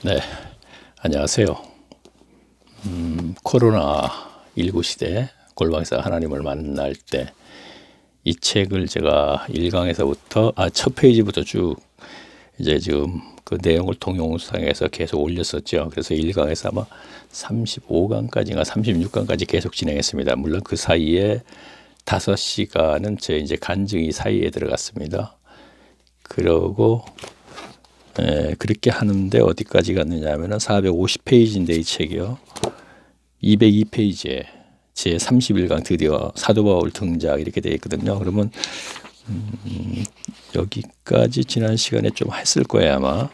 네, 안녕하세요. 코로나19 시대 골방에서 하나님을 만날 때 이 책을 제가 1강에서부터 첫 페이지부터 쭉 이제 지금 그 내용을 동영상에서 계속 올렸었죠. 그래서 1강에서 아마 35강까지인가 36강까지 계속 진행했습니다. 물론 그 사이에 5시간은 제 이제 간증이 사이에 들어갔습니다. 그러고 그렇게 하는데 어디까지 갔느냐 하면은 450페이지인데 이 책이요. 202페이지에 제 31강 드디어 사도 바울 등장 이렇게 되어 있거든요. 그러면 여기까지 지난 시간에 좀 했을 거예요 아마.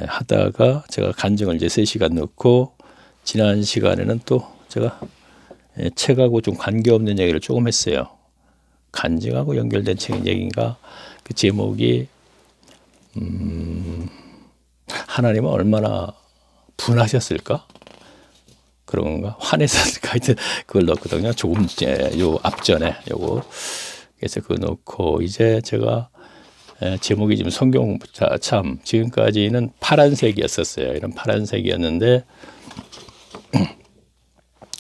하다가 제가 간증을 이제 3시간 넣고 지난 시간에는 또 제가 책하고 좀 관계없는 얘기를 조금 했어요. 간증하고 연결된 책 얘기인가. 그 제목이 하나님은 얼마나 분하셨을까? 그런 건가? 화내셨을까? 하여튼 그걸 넣었거든요. 조금 요 앞전에 요거. 그래서 그거 넣고 이제 제가 제목이 지금 성경 참 지금까지는 파란색이었었어요. 이런 파란색이었는데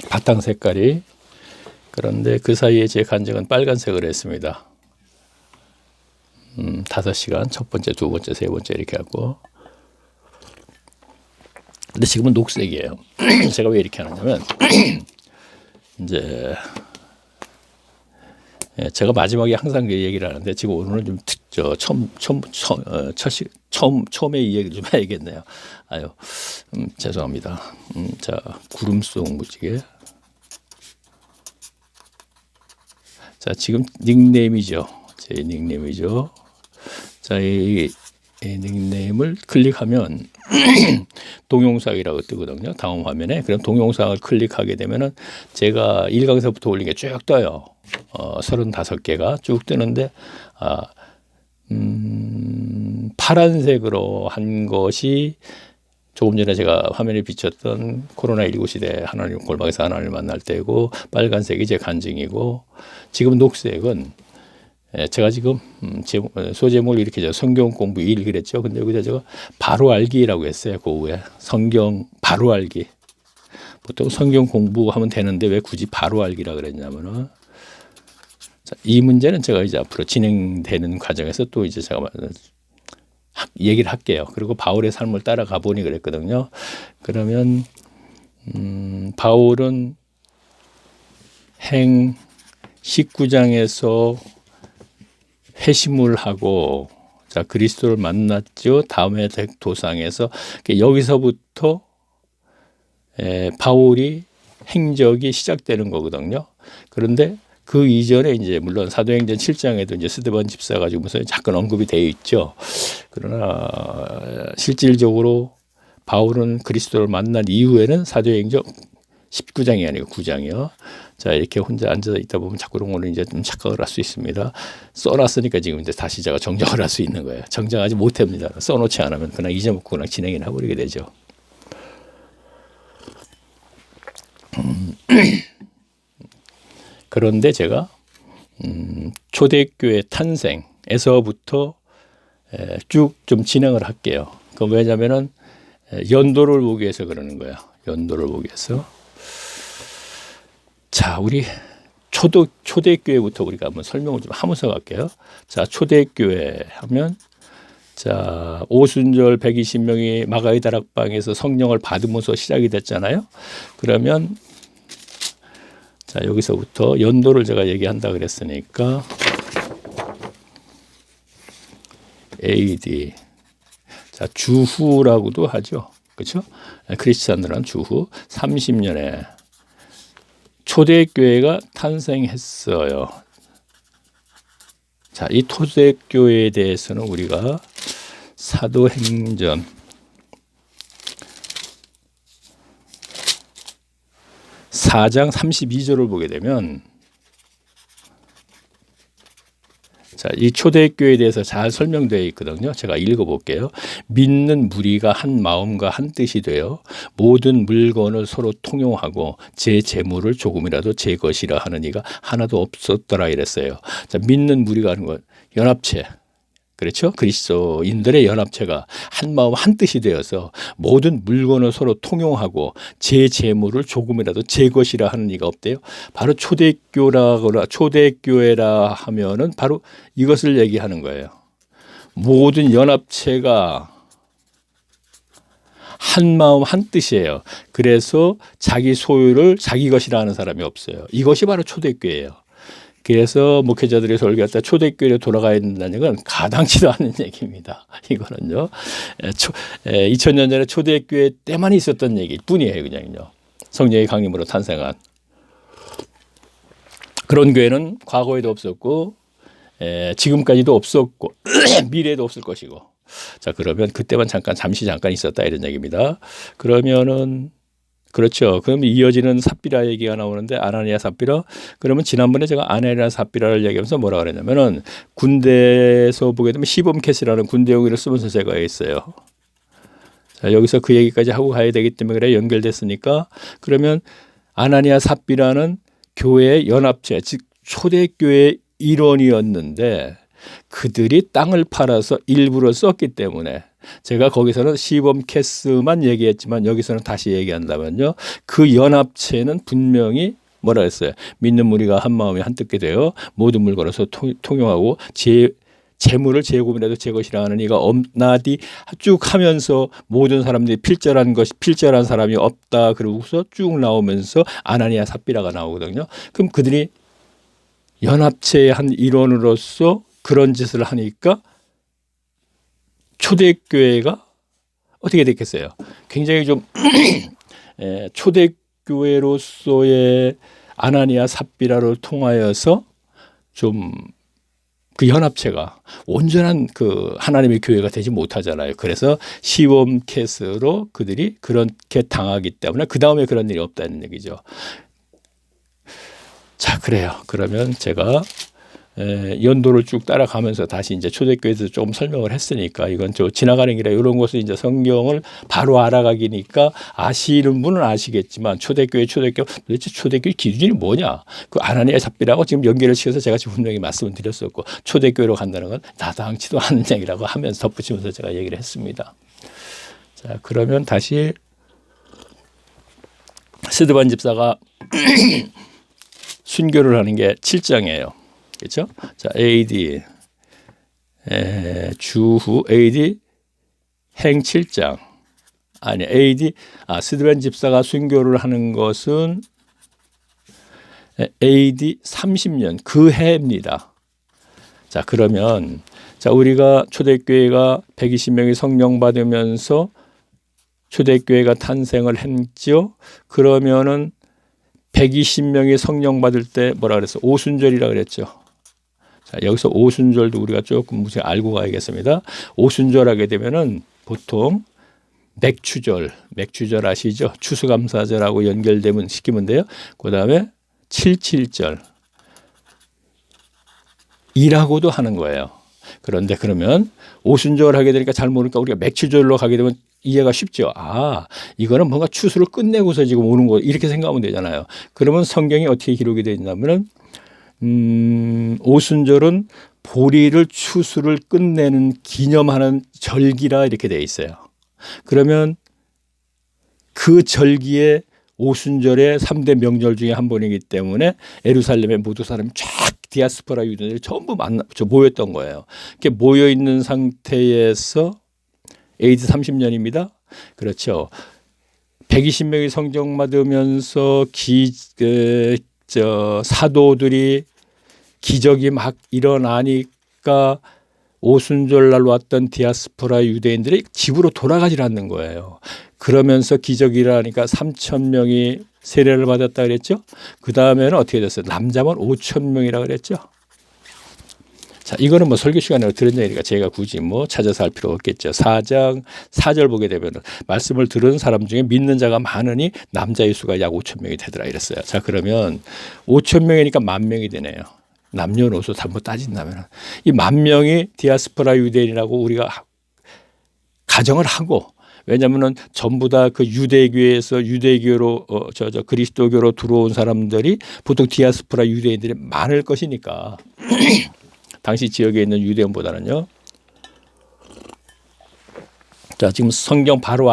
바탕 색깔이 그런데 그 사이에 제 간증은 빨간색으로 했습니다. 5시간 첫 번째, 두 번째, 세 번째 이렇게 하고 근데 지금은 녹색이에요. 제가 왜 이렇게 하느냐면 이제 제가 마지막에 항상 그 얘기를 하는데 지금 오늘은 좀 처음에 이 얘기를 좀 해야겠네요. 아유, 죄송합니다. 자, 구름 속 무지개. 자, 지금 닉네임이죠. 제 닉네임이죠. 자, 이 닉네임을 클릭하면 동영상이라고 뜨거든요. 다음 화면에. 그럼 동영상을 클릭하게 되면은 제가 1강에서부터 올린 게 쭉 떠요. 35개가 쭉 뜨는데 파란색으로 한 것이 조금 전에 제가 화면에 비쳤던 코로나19 시대 하나님 골방에서 하나님을 만날 때고 빨간색이 제 간증이고 지금 녹색은 제가 지금 소제목을 이렇게 성경 공부 1 그랬죠. 근데 여기다 제가 바로 알기라고 했어요. 그 후에 성경 바로 알기. 보통 성경 공부하면 되는데 왜 굳이 바로 알기라 그랬냐면은 이 문제는 제가 이제 앞으로 진행되는 과정에서 또 이제 제가 얘기를 할게요. 그리고 바울의 삶을 따라가 보니 그랬거든요. 그러면 바울은 행 19장에서 회심을 하고 자 그리스도를 만났죠. 다음에 도상에서 여기서부터 바울이 행적이 시작되는 거거든요. 그런데 그 이전에 이제 물론 사도행전 7장에도 이제 스데반 집사가 지금서 잠깐 언급이 되어 있죠. 그러나 실질적으로 바울은 그리스도를 만난 이후에는 사도행전 19장이 아니고 9장이요. 자, 이렇게 혼자 앉아 있다 보면 자꾸 오늘 이제 좀 착각을 할 수 있습니다. 써놨으니까 지금 이제 다시 제가 정정을 할 수 있는 거예요. 정정하지 못합니다. 써놓지 않으면 그냥 잊어먹고 그냥 진행이나 해버리게 되죠. 그런데 제가 초대교회 탄생에서부터 쭉 좀 진행을 할게요. 그 왜냐면은 연도를 보기 위해서 그러는 거예요. 연도를 보기 위해서. 자, 우리 초대교회부터 우리가 한번 설명을 좀 하면서 갈게요. 자, 초대교회 하면 자, 오순절 120명이 마가의 다락방에서 성령을 받으면서 시작이 됐잖아요. 그러면 자, 여기서부터 연도를 제가 얘기한다 그랬으니까 AD 자, 주후라고도 하죠. 그렇죠? 크리스찬들은 주후 30년에 초대교회가 탄생했어요. 자, 이 초대교회에 대해서는 우리가 사도행전 4장 32절을 보게 되면 자, 이 초대교회에 대해서 잘 설명되어 있거든요. 제가 읽어볼게요. 믿는 무리가 한 마음과 한 뜻이 되어 모든 물건을 서로 통용하고 제 재물을 조금이라도 제 것이라 하는 이가 하나도 없었더라 이랬어요. 자, 믿는 무리가 하는 건 연합체. 그렇죠? 그리스도인들의 연합체가 한 마음 한 뜻이 되어서 모든 물건을 서로 통용하고 제 재물을 조금이라도 제 것이라 하는 이가 없대요. 바로 초대교회라 하면은 바로 이것을 얘기하는 거예요. 모든 연합체가 한 마음 한 뜻이에요. 그래서 자기 소유를 자기 것이라 하는 사람이 없어요. 이것이 바로 초대교회예요. 그래서 목회자들이 설교할 때 초대교회로 돌아가야 된다는 건 가당치도 않은 얘기입니다. 이거는요. 2000년 전에 초대교회 때만 있었던 얘기일 뿐이에요. 그냥요. 성령의 강림으로 탄생한. 그런 교회는 과거에도 없었고 지금까지도 없었고 미래에도 없을 것이고. 자, 그러면 그때만 잠시 있었다 이런 얘기입니다. 그러면은 그렇죠. 그럼 이어지는 삽비라 얘기가 나오는데 아나니아 삽비라. 그러면 지난번에 제가 아나니아 삽비라를 얘기하면서 뭐라 그랬냐면은 군대에서 보게 되면 시범캐스라는 군대 용어를 쓰면서 제가 했어요. 자, 여기서 그 얘기까지 하고 가야 되기 때문에 그래 연결됐으니까 그러면 아나니아 삽비라는 교회의 연합체 즉 초대교회의 일원이었는데 그들이 땅을 팔아서 일부러 썼기 때문에 제가 거기서는 시범 캐스만 얘기했지만 여기서는 다시 얘기한다면요. 그 연합체는 분명히 뭐라 했어요. 믿는 무리가 한 마음에 한뜻게 되어 모든 물건에서 통용하고 재물을 제곱이라도 제 것이라 하는 이가 없나디 쭉 하면서 모든 사람들이 필절한 사람이 없다 그러고서 쭉 나오면서 아나니아 삽비라가 나오거든요. 그럼 그들이 연합체의 한 일원으로서 그런 짓을 하니까 초대교회가 어떻게 됐겠어요? 굉장히 좀 초대교회로서의 아나니아 삽비라를 통하여서 좀 그 연합체가 온전한 그 하나님의 교회가 되지 못하잖아요. 그래서 시범캐스로 그들이 그렇게 당하기 때문에 그 다음에 그런 일이 없다는 얘기죠. 자, 그래요. 그러면 제가 연도를 쭉 따라가면서 다시 이제 초대교회에서 조금 설명을 했으니까 이건 저 지나가는 길에 이런 것을 이제 성경을 바로 알아가기니까 아시는 분은 아시겠지만 초대교회 도대체 초대교회 기준이 뭐냐? 그 아나니아 삽비라고 지금 연결을 시켜서 제가 지금 분명히 말씀을 드렸었고 초대교회로 간다는 건 나당치도 않은 얘기라고 하면서 덧붙이면서 제가 얘기를 했습니다. 자, 그러면 다시 스드반 집사가 순교를 하는 게 7장이에요. 그렇죠? 자, AD 주후 AD 행 7장 아니 AD 스드반 집사가 순교를 하는 것은 AD 30년 그 해입니다. 자, 그러면 자 우리가 초대교회가 120명이 성령 받으면서 초대교회가 탄생을 했죠. 그러면은 120명이 성령 받을 때 뭐라 그랬어? 오순절이라 그랬죠. 자, 여기서 오순절도 우리가 조금 알고 가야겠습니다. 오순절 하게 되면은 보통 맥추절 아시죠? 추수감사절하고 연결되면 시키면 돼요. 그 다음에 77절 이라고도 하는 거예요. 그런데 그러면 오순절 하게 되니까 잘 모르니까 우리가 맥추절로 가게 되면 이해가 쉽죠. 이거는 뭔가 추수를 끝내고서 지금 오는 거 이렇게 생각하면 되잖아요. 그러면 성경이 어떻게 기록이 되어 있냐면은 오순절은 보리를 추수를 끝내는 기념하는 절기라 이렇게 되어 있어요. 그러면 그 절기에 오순절의 3대 명절 중에 한 번이기 때문에 예루살렘의 모든 사람이 쫙 디아스포라 유대인들이 전부 모였던 거예요. 이렇게 모여 있는 상태에서 AD 30년입니다. 그렇죠. 120명이 성령 받으면서 사도들이 기적이 막 일어나니까 오순절날 왔던 디아스포라 유대인들이 집으로 돌아가질 않는 거예요. 그러면서 기적이 일어나니까 3,000명이 세례를 받았다 그랬죠. 그 다음에는 어떻게 됐어요? 남자만 5,000명이라 그랬죠. 자, 이거는 뭐 설교 시간에 들은 얘기니까 제가 굳이 뭐 찾아서 할 필요 없겠죠. 4장 4절 보게 되면 말씀을 들은 사람 중에 믿는 자가 많으니 남자의 수가 약 5,000명이 되더라 이랬어요. 자, 그러면 5,000명이니까 10,000명이 되네요. 남녀노소 다 뭐 따진다면 이 10,000명이 디아스포라 유대인이라고 우리가 가정을 하고 왜냐하면은 전부 다 그 유대교에서 유대교로 그리스도교로 들어온 사람들이 보통 디아스포라 유대인들이 많을 것이니까 당시 지역에 있는 유대인보다는요. 자, 지금 성경 바로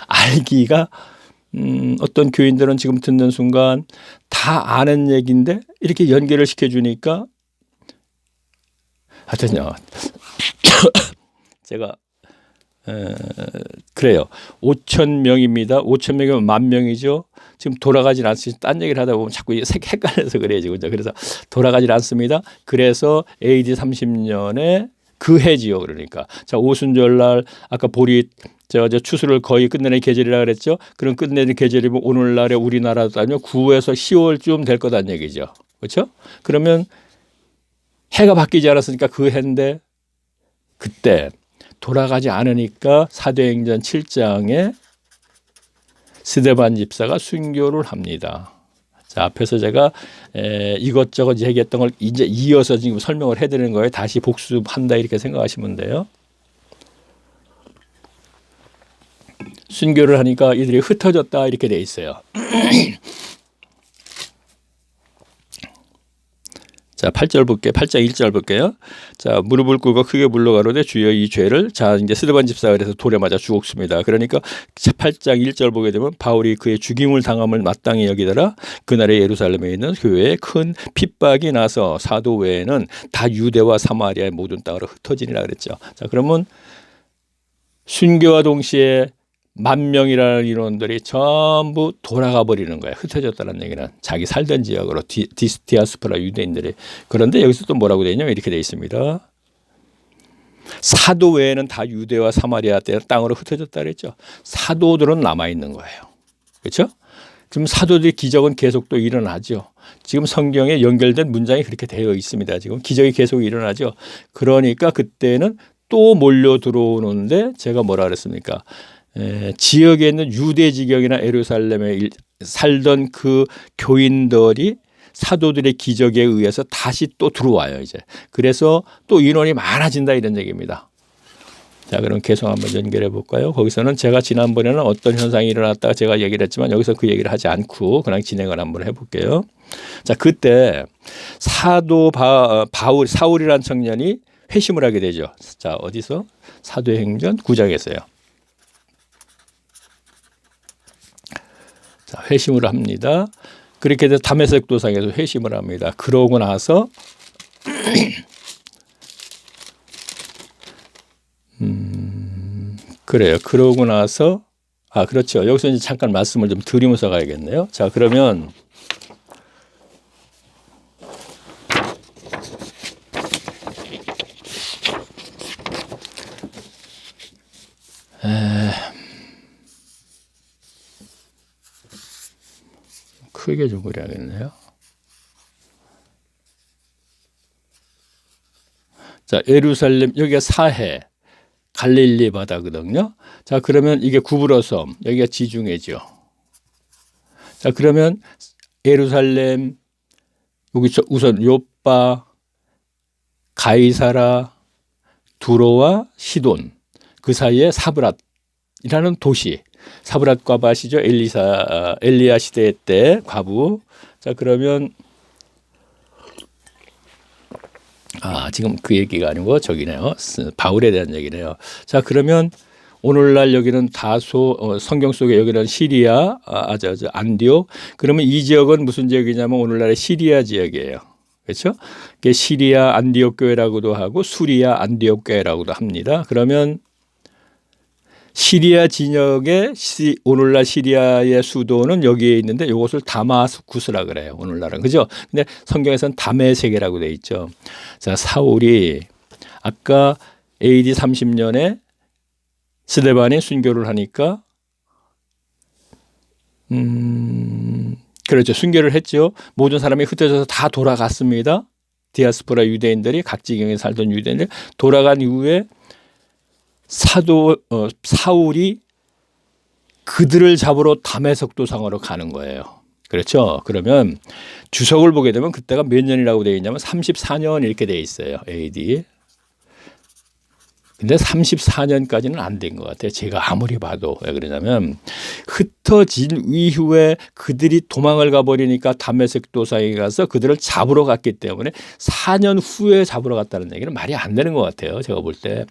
알기가 어떤 교인들은 지금 듣는 순간 다 아는 얘기인데 이렇게 연결을 시켜주니까 하여튼요. 제가 그래요. 5,000명입니다. 5,000명이면 10,000명이죠. 지금 돌아가질 않습니다. 딴 얘기를 하다 보면 자꾸 헷갈려서 그래요. 지금. 그래서 돌아가질 않습니다. 그래서 AD 30년에 그 해지요. 그러니까 자, 오순절날 아까 보리 저 추수를 거의 끝내는 계절이라 그랬죠. 그럼 끝내는 계절이면 오늘날에 우리나라도 따지면 9에서 10월쯤 될 거다는 얘기죠. 그렇죠? 그러면 해가 바뀌지 않았으니까 그 해인데 그때 돌아가지 않으니까 사도행전 7장에 스데반 집사가 순교를 합니다. 자, 앞에서 제가 이것저것 얘기했던 걸 이제 이어서 지금 설명을 해드리는 거예요. 다시 복습한다 이렇게 생각하시면 돼요. 순교를 하니까 이들이 흩어졌다 이렇게 돼 있어요. 자, 8절 볼게요. 8장 1절 볼게요. 자, 무릎을 꿇고 크게 물러가로되 주여 이 죄를 자 이제 스데반 집사가 그래서 돌에 맞아 죽었습니다. 그러니까 8장 1절 보게 되면 바울이 그의 죽임을 당함을 마땅히 여기더라. 그날에 예루살렘에 있는 교회에 큰 핍박이 나서 사도 외에는 다 유대와 사마리아의 모든 땅으로 흩어지니라 그랬죠. 자, 그러면 순교와 동시에 10,000명이라는 인원들이 전부 돌아가 버리는 거예요. 흩어졌다는 얘기는 자기 살던 지역으로 디아스포라 유대인들이. 그런데 여기서 또 뭐라고 되어 있냐면 이렇게 되어 있습니다. 사도 외에는 다 유대와 사마리아 땅으로 흩어졌다 그랬죠. 사도들은 남아 있는 거예요. 그렇죠? 지금 사도들의 기적은 계속 또 일어나죠. 지금 성경에 연결된 문장이 그렇게 되어 있습니다. 지금 기적이 계속 일어나죠. 그러니까 그때는 또 몰려 들어오는데 제가 뭐라 그랬습니까? 지역에 있는 유대 지경이나 예루살렘에 살던 그 교인들이 사도들의 기적에 의해서 다시 또 들어와요. 이제 그래서 또 인원이 많아진다 이런 얘기입니다. 자, 그럼 계속 한번 연결해 볼까요? 거기서는 제가 지난번에는 어떤 현상이 일어났다가 제가 얘기를 했지만 여기서 그 얘기를 하지 않고 그냥 진행을 한번 해볼게요. 자, 그때 사울이라는 청년이 회심을 하게 되죠. 자, 어디서? 사도행전 9장에서요. 자, 회심을 합니다. 그렇게 해서 다메섹 도상에서 회심을 합니다. 그러고 나서 그래요. 그러고 나서 그렇죠. 여기서 이제 잠깐 말씀을 좀 드리면서 가야겠네요. 자, 그러면 크게 좀 그려야겠네요. 자, 예루살렘 여기가 사해 갈릴리 바다거든요. 자, 그러면 이게 구브로섬 여기가 지중해죠. 자, 그러면 예루살렘 여기 우선 요빠 가이사라 두로와 시돈 그 사이에 사브랏이라는 도시. 사브랏 과부 아시죠? 엘리야 시대 때 과부. 자, 그러면 지금 그 얘기가 아니고 저기네요. 바울에 대한 얘기네요. 자, 그러면 오늘날 여기는 다소 성경 속에 여기는 시리아 안디옥. 그러면 이 지역은 무슨 지역이냐면 오늘날의 시리아 지역이에요. 그렇죠? 시리아 안디옥 교회라고도 하고 수리아 안디옥 교회라고도 합니다. 그러면 시리아 진영의 오늘날 시리아의 수도는 여기에 있는데 이것을 다마스쿠스라 그래요. 오늘날은. 그죠? 근데 성경에서는 다메섹이라고 돼 있죠. 자, 사울이 아까 AD 30년에 스데반이 순교를 하니까 그렇죠. 순교를 했죠. 모든 사람이 흩어져서 다 돌아갔습니다. 디아스포라 유대인들이 각 지경에 살던 유대인들이 돌아간 이후에 사울이 그들을 잡으러 다메섹 도상으로 가는 거예요. 그렇죠. 그러면 주석을 보게 되면 그때가 몇 년이라고 되어 있냐면 34년 이렇게 되어 있어요. AD. 근데 34년까지는 안 된 것 같아요. 제가 아무리 봐도. 왜 그러냐면 흩어진 이후에 그들이 도망을 가버리니까 다메섹 도상에 가서 그들을 잡으러 갔기 때문에 4년 후에 잡으러 갔다는 얘기는 말이 안 되는 것 같아요. 제가 볼 때.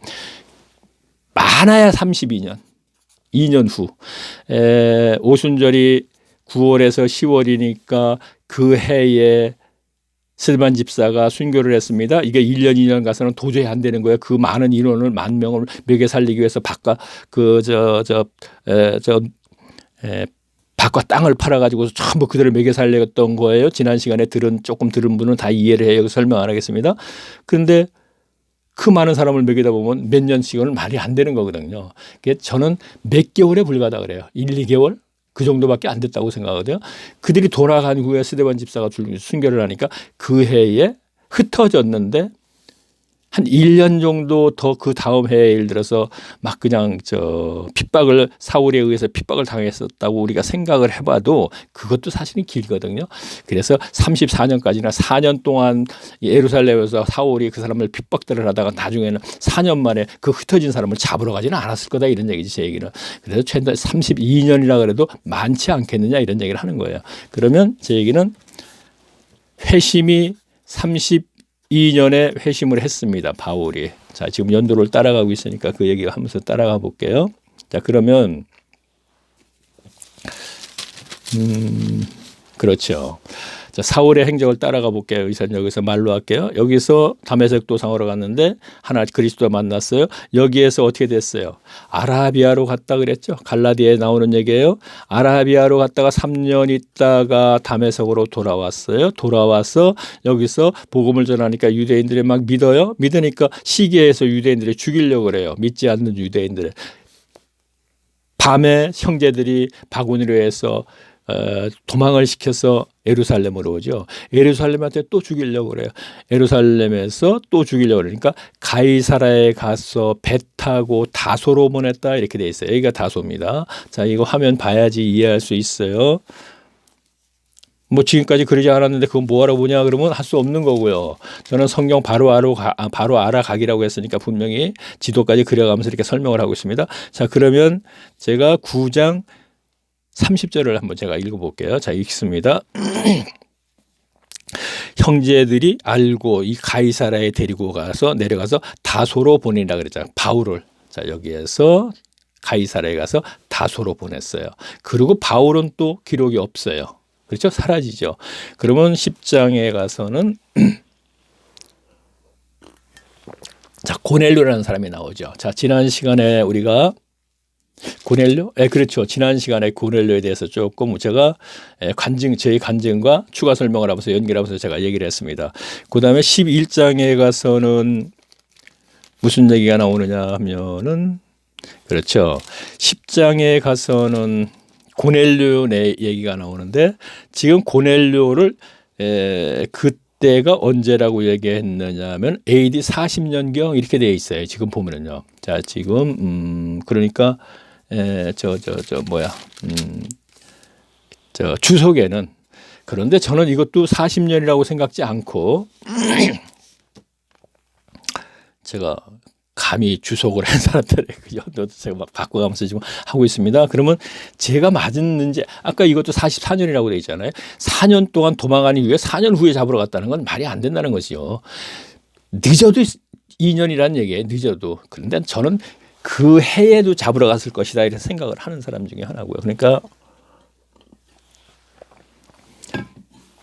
많아야 32년. 2년 후. 오순절이 9월에서 10월이니까 그 해에 스데반 집사가 순교를 했습니다. 이게 1년, 2년 가서는 도저히 안 되는 거예요. 그 많은 인원을 10,000명을 먹여 살리기 위해서 밭과 밭과 땅을 팔아가지고 전부 그들을 먹여 살렸던 거예요. 지난 시간에 조금 들은 분은 다 이해를 해요. 설명 안 하겠습니다. 그런데 그 많은 사람을 먹이다 보면 몇 년씩은 말이 안 되는 거거든요. 저는 몇 개월에 불과하다 그래요. 1, 2개월? 그 정도밖에 안 됐다고 생각하거든요. 그들이 돌아간 후에 스데반 집사가 순교를 하니까 그 해에 흩어졌는데 한 1년 정도 더 그 다음 해에 예를 들어서 막 그냥 핍박을 사울에 의해서 핍박을 당했었다고 우리가 생각을 해봐도 그것도 사실은 길거든요. 그래서 34년까지나 4년 동안 예루살렘에서 사울이 그 사람을 핍박들을 하다가 나중에는 4년 만에 그 흩어진 사람을 잡으러 가지는 않았을 거다 이런 얘기지 제 얘기는. 그래서 최대 32년이라 그래도 많지 않겠느냐 이런 얘기를 하는 거예요. 그러면 제 얘기는 회심이 32년에 회심을 했습니다. 바울이. 자, 지금 연도를 따라가고 있으니까 그 얘기 하면서 따라가 볼게요. 자, 그러면 그렇죠. 자, 사울의 행적을 따라가 볼게요. 여기서 말로 할게요. 여기서 다메섹 도상으로 갔는데 하나 그리스도 만났어요. 여기에서 어떻게 됐어요? 아라비아로 갔다 그랬죠. 갈라디아에 나오는 얘기예요. 아라비아로 갔다가 3년 있다가 다메섹으로 돌아왔어요. 돌아와서 여기서 복음을 전하니까 유대인들이 막 믿어요. 믿으니까 시기에서 유대인들이 죽이려고 그래요. 믿지 않는 유대인들을. 밤에 형제들이 바구니로 해서 도망을 시켜서 예루살렘으로 오죠. 예루살렘한테 또 죽이려고 그래요. 예루살렘에서 또 죽이려고 그러니까 가이사라에 가서 배 타고 다소로 보냈다 이렇게 돼 있어요. 여기가 다소입니다. 자, 이거 화면 봐야지 이해할 수 있어요. 뭐 지금까지 그러지 않았는데 그건 뭐하러 보냐 그러면 할 수 없는 거고요. 저는 성경 바로 알아가기라고 했으니까 분명히 지도까지 그려가면서 이렇게 설명을 하고 있습니다. 자, 그러면 제가 9장 30절을 한번 제가 읽어볼게요. 자, 읽습니다. 형제들이 알고 이 가이사라에 데리고 가서 내려가서 다소로 보내라 그랬잖아요. 바울을. 자, 여기에서 가이사라에 가서 다소로 보냈어요. 그리고 바울은 또 기록이 없어요. 그렇죠? 사라지죠. 그러면 10장에 가서는 자, 고넬료라는 사람이 나오죠. 자, 지난 시간에 우리가 고넬료? 그렇죠. 지난 시간에 고넬료에 대해서 조금 제가 저희 간증과 추가 설명을 하면서 연결하면서 제가 얘기를 했습니다. 그 다음에 11장에 가서는 무슨 얘기가 나오느냐 하면은 그렇죠. 10장에 가서는 고넬료 얘기가 나오는데 지금 고넬료를 그때가 언제라고 얘기했느냐 하면 AD 40년경 이렇게 되어 있어요. 지금 보면은요. 자, 지금 그러니까 주석에는 그런데 저는 이것도 40년이라고 생각지 않고 제가 감히 주석을 한 사람들의 그 연도도 제가 막 바꿔가면서 지금 하고 있습니다. 그러면 제가 맞았는지 아까 이것도 44년이라고 되어 있잖아요. 4년 동안 도망간 이후에 4년 후에 잡으러 갔다는 건 말이 안 된다는 것이요. 늦어도 2년이라는 얘기예요. 늦어도. 그런데 저는 그 해에도 잡으러 갔을 것이다 이런 생각을 하는 사람 중에 하나고요. 그러니까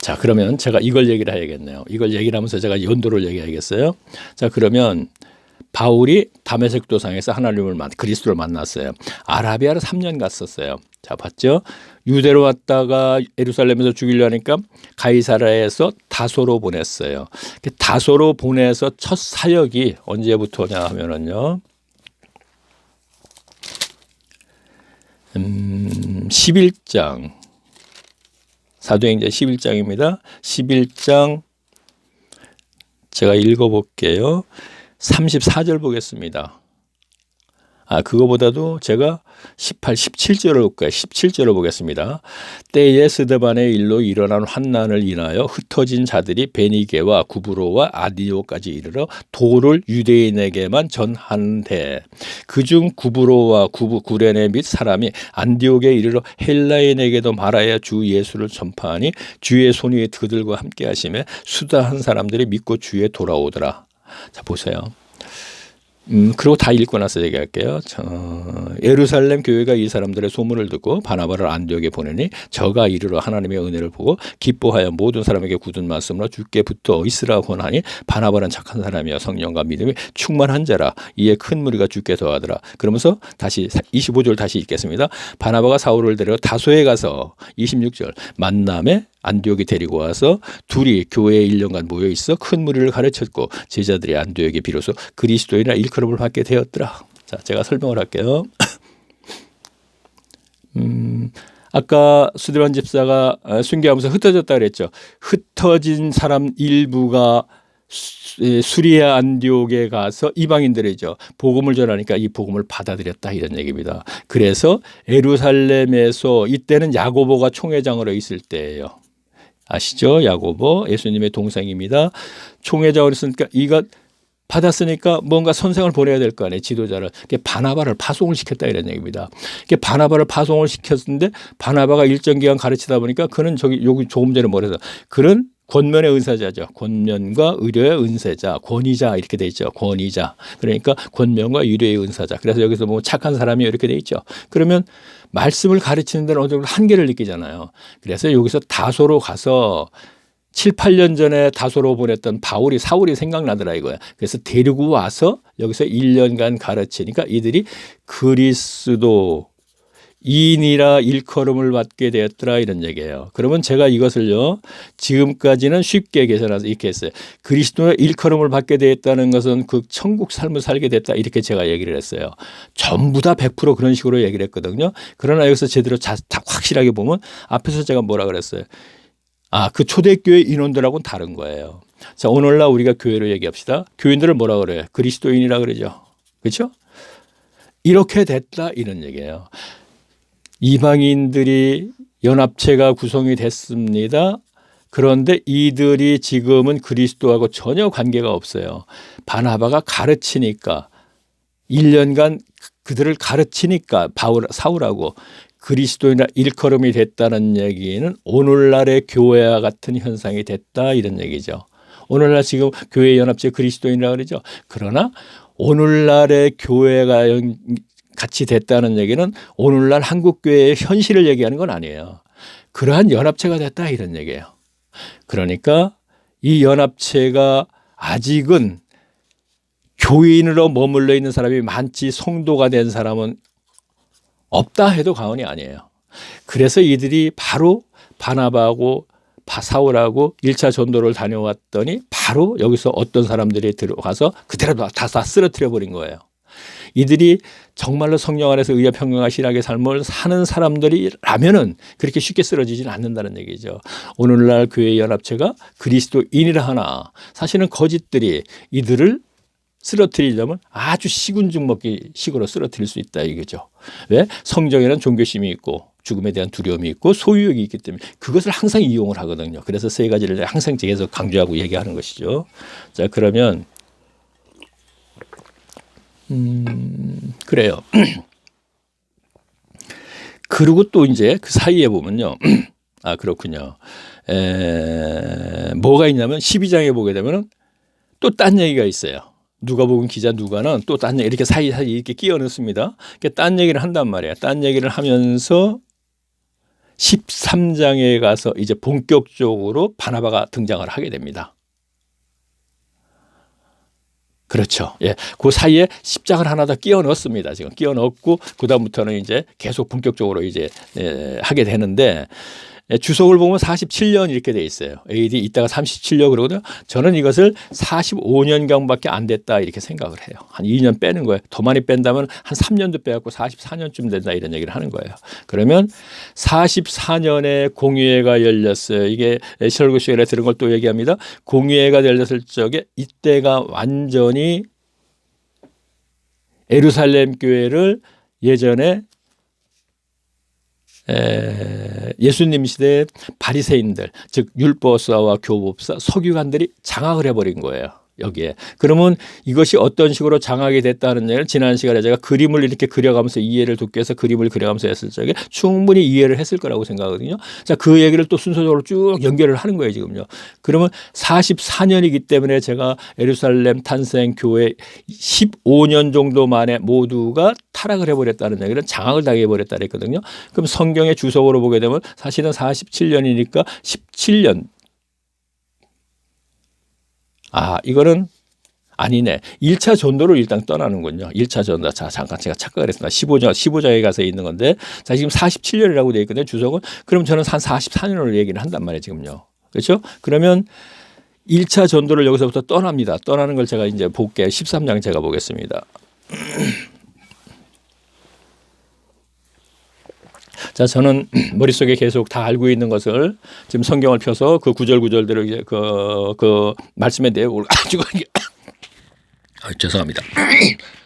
자, 그러면 제가 이걸 얘기를 해야겠네요. 이걸 얘기를 하면서 제가 연도를 얘기하겠어요. 자, 그러면 바울이 다메섹 도상에서 그리스도를 만났어요. 아라비아로 3년 갔었어요. 자, 봤죠? 유대로 왔다가 예루살렘에서 죽이려니까 가이사라에서 다소로 보냈어요. 다소로 보내서 첫 사역이 언제부터냐 하면은요. 11장 사도행전 11장입니다. 11장 제가 읽어볼게요. 34절 보겠습니다. 그거보다도 제가 18, 17절을 볼까요? 17절을 보겠습니다. 때에 스데반의 일로 일어난 환난을 인하여 흩어진 자들이 베니게와 구브로와 아디오까지 이르러 도를 유대인에게만 전하는데 그중 구브로와 구레네 및 사람이 안디옥에 이르러 헬라인에게도 말하여 주 예수를 전파하니 주의 손이 그들과 함께 하심에 수다한 사람들이 믿고 주에 돌아오더라. 자, 보세요. 그리고 다 읽고 나서 얘기할게요. 예루살렘 교회가 이 사람들의 소문을 듣고 바나바를 안디옥에 보내니 저가 이르러 하나님의 은혜를 보고 기뻐하여 모든 사람에게 굳은 말씀으로 주께 붙어 있으라 권하니 바나바는 착한 사람이여 성령과 믿음이 충만한 자라 이에 큰 무리가 주께 더하더라. 그러면서 다시 25절 다시 읽겠습니다. 바나바가 사울을 데려 다소에 가서 26절 만남에 안디옥에 데리고 와서 둘이 교회에 1년간 모여 있어 큰 무리를 가르쳤고 제자들이 안디옥에 비로소 그리스도인이라 일컬음을 받게 되었더라. 자, 제가 설명을 할게요. 아까 수대반 집사가 순교하면서 흩어졌다 그랬죠. 흩어진 사람 일부가 수리아 안디옥에 가서 이방인들이죠. 복음을 전하니까 이 복음을 받아들였다 이런 얘기입니다. 그래서 예루살렘에서 이때는 야고보가 총회장으로 있을 때예요. 아시죠? 야고보 예수님의 동생입니다. 총회장으로 있으니까 이거 받았으니까 뭔가 선생을 보내야 될 거 아니에요. 지도자를. 바나바를 파송을 시켰다 이런 얘기입니다. 바나바를 파송을 시켰는데 바나바가 일정 기간 가르치다 보니까 그는 여기 조금 전에 뭐래서 그는 권면의 은사자죠. 권면과 의료의 은사자, 권위자 이렇게 돼 있죠. 권위자. 그러니까 권면과 의료의 은사자. 그래서 여기서 뭐 착한 사람이 이렇게 돼 있죠. 그러면 말씀을 가르치는 데는 어느 정도 한계를 느끼잖아요. 그래서 여기서 다소로 가서 7, 8년 전에 다소로 보냈던 사울이 생각나더라 이거야. 그래서 데리고 와서 여기서 1년간 가르치니까 이들이 그리스도 인이라 일컬음을 받게 되었더라 이런 얘기예요. 그러면 제가 이것을요 지금까지는 쉽게 계산해서 이렇게 했어요. 그리스도의 일컬음을 받게 되었다는 것은 그 천국 삶을 살게 됐다 이렇게 제가 얘기를 했어요. 전부 다 100% 그런 식으로 얘기를 했거든요. 그러나 여기서 제대로 다 확실하게 보면 앞에서 제가 뭐라 그랬어요. 그 초대교회 인원들하고는 다른 거예요. 자, 오늘날 우리가 교회로 얘기합시다. 교인들을 뭐라 그래요? 그리스도인이라 그러죠. 그렇죠? 이렇게 됐다 이런 얘기예요. 이방인들이 연합체가 구성이 됐습니다. 그런데 이들이 지금은 그리스도하고 전혀 관계가 없어요. 바나바가 가르치니까 1년간 그들을 가르치니까 사울하고 그리스도인이나 일컬음이 됐다는 얘기는 오늘날의 교회와 같은 현상이 됐다 이런 얘기죠. 오늘날 지금 교회 연합체 그리스도인이라고 그러죠. 그러나 오늘날의 교회가 같이 됐다는 얘기는 오늘날 한국교회의 현실을 얘기하는 건 아니에요. 그러한 연합체가 됐다 이런 얘기예요. 그러니까 이 연합체가 아직은 교인으로 머물러 있는 사람이 많지 성도가 된 사람은 없다 해도 과언이 아니에요. 그래서 이들이 바로 바나바하고 사울하고 1차 전도를 다녀왔더니 바로 여기서 어떤 사람들이 들어가서 그대로 다 쓰러뜨려 버린 거예요. 이들이 정말로 성령 안에서 의와 평강과 신학의 삶을 사는 사람들이라면은 그렇게 쉽게 쓰러지지는 않는다는 얘기죠. 오늘날 교회 연합체가 그리스도인이라 하나 사실은 거짓들이 이들을 쓰러뜨리려면 아주 식은 죽 먹기 식으로 쓰러뜨릴 수 있다 이거죠. 왜? 성정에는 종교심이 있고 죽음에 대한 두려움이 있고 소유욕이 있기 때문에 그것을 항상 이용을 하거든요. 그래서 세 가지를 항상 계속 강조하고 얘기하는 것이죠. 자, 그러면 그래요. 그리고 또 이제 그 사이에 보면요. 그렇군요. 뭐가 있냐면 12장에 보게 되면 또 딴 얘기가 있어요. 누가복음 기자 누가는 또 딴 얘기 이렇게 사이사이 이렇게 끼워 넣습니다. 딴 얘기를 한단 말이에요. 딴 얘기를 하면서 13장에 가서 이제 본격적으로 바나바가 등장을 하게 됩니다. 그렇죠. 예. 그 사이에 십장을 하나 더 끼워 넣었습니다. 지금 끼워 넣었고, 그다음부터는 이제 계속 본격적으로 이제, 하게 되는데, 주석을 보면 47년 이렇게 돼 있어요. AD 이따가 37년 그러거든요. 저는 이것을 45년경밖에 안 됐다 이렇게 생각을 해요. 한 2년 빼는 거예요. 더 많이 뺀다면 한 3년도 빼갖고 44년쯤 된다 이런 얘기를 하는 거예요. 그러면 44년에 공의회가 열렸어요. 이게 설교 시간에 들은 걸 또 얘기합니다. 공의회가 열렸을 적에 이때가 완전히 예루살렘 교회를 예전에 예수님 시대의 바리새인들, 즉 율법사와 교법사, 서기관들이 장악을 해버린 거예요. 여기에. 그러면 이것이 어떤 식으로 장악이 됐다는 얘기를 지난 시간에 제가 그림을 이렇게 그려가면서 이해를 돕기 위해서 그림을 그려가면서 했을 적에 충분히 이해를 했을 거라고 생각하거든요. 자, 그 얘기를 또 순서적으로 쭉 연결을 하는 거예요, 지금요. 그러면 44년이기 때문에 제가 예루살렘 탄생 교회 15년 정도 만에 모두가 타락을 해버렸다는 얘기는 장악을 당해버렸다 그랬거든요. 그럼 성경의 주석으로 보게 되면 사실은 47년이니까 17년. 이거는 아니네. 1차 전도를 일단 떠나는군요. 1차 전도. 자, 잠깐 제가 착각을 했습니다. 15장에 가서 있는 건데, 자, 지금 47년이라고 되어 있거든요. 주석은. 그럼 저는 한 44년을 얘기를 한단 말이에요, 지금요. 그렇죠? 그러면 1차 전도를 여기서부터 떠납니다. 떠나는 걸 제가 이제 볼게요. 13장 제가 보겠습니다. 자, 저는 머릿속에 계속 다 알고 있는 것을 지금 성경을 펴서 그 구절구절대로 이제 그 말씀의 내용을 가지고 죄송합니다.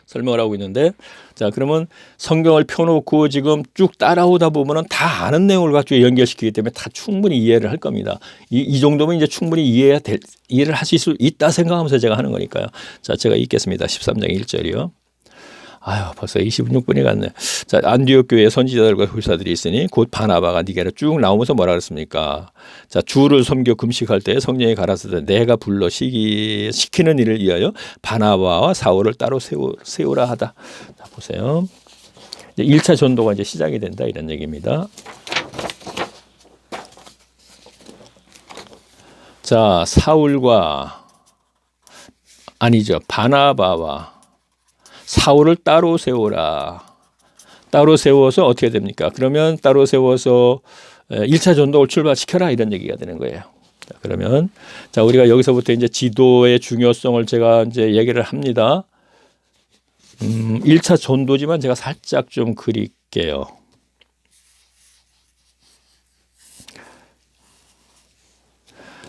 설명을 하고 있는데, 자, 그러면 성경을 펴놓고 지금 쭉 따라오다 보면은 다 아는 내용을 가지고 연결시키기 때문에 다 충분히 이해를 할 겁니다. 이 정도면 이제 충분히 이해를 하실 수 있다 생각하면서 제가 하는 거니까요. 자, 제가 읽겠습니다. 13장 1절이요. 벌써 26분이 갔네. 자, 안디옥 교회에 선지자들과 교사들이 있으니 곧 바나바가 니게로 쭉 나오면서 뭐라 그랬습니까? 자, 주를 섬겨 금식할 때 성령이 가라사대 내가 불러 시키는 일을 위하여 바나바와 사울을 따로 세우라 하다. 자, 보세요. 이제 1차 전도가 이제 시작이 된다 이런 얘기입니다. 자, 바나바와 사울을 따로 세우라. 따로 세워서 어떻게 됩니까? 그러면 따로 세워서 1차 전도를 출발시켜라 이런 얘기가 되는 거예요. 자, 그러면 자, 우리가 여기서부터 이제 지도의 중요성을 제가 이제 얘기를 합니다. 1차 전도지만 제가 살짝 좀 그릴게요.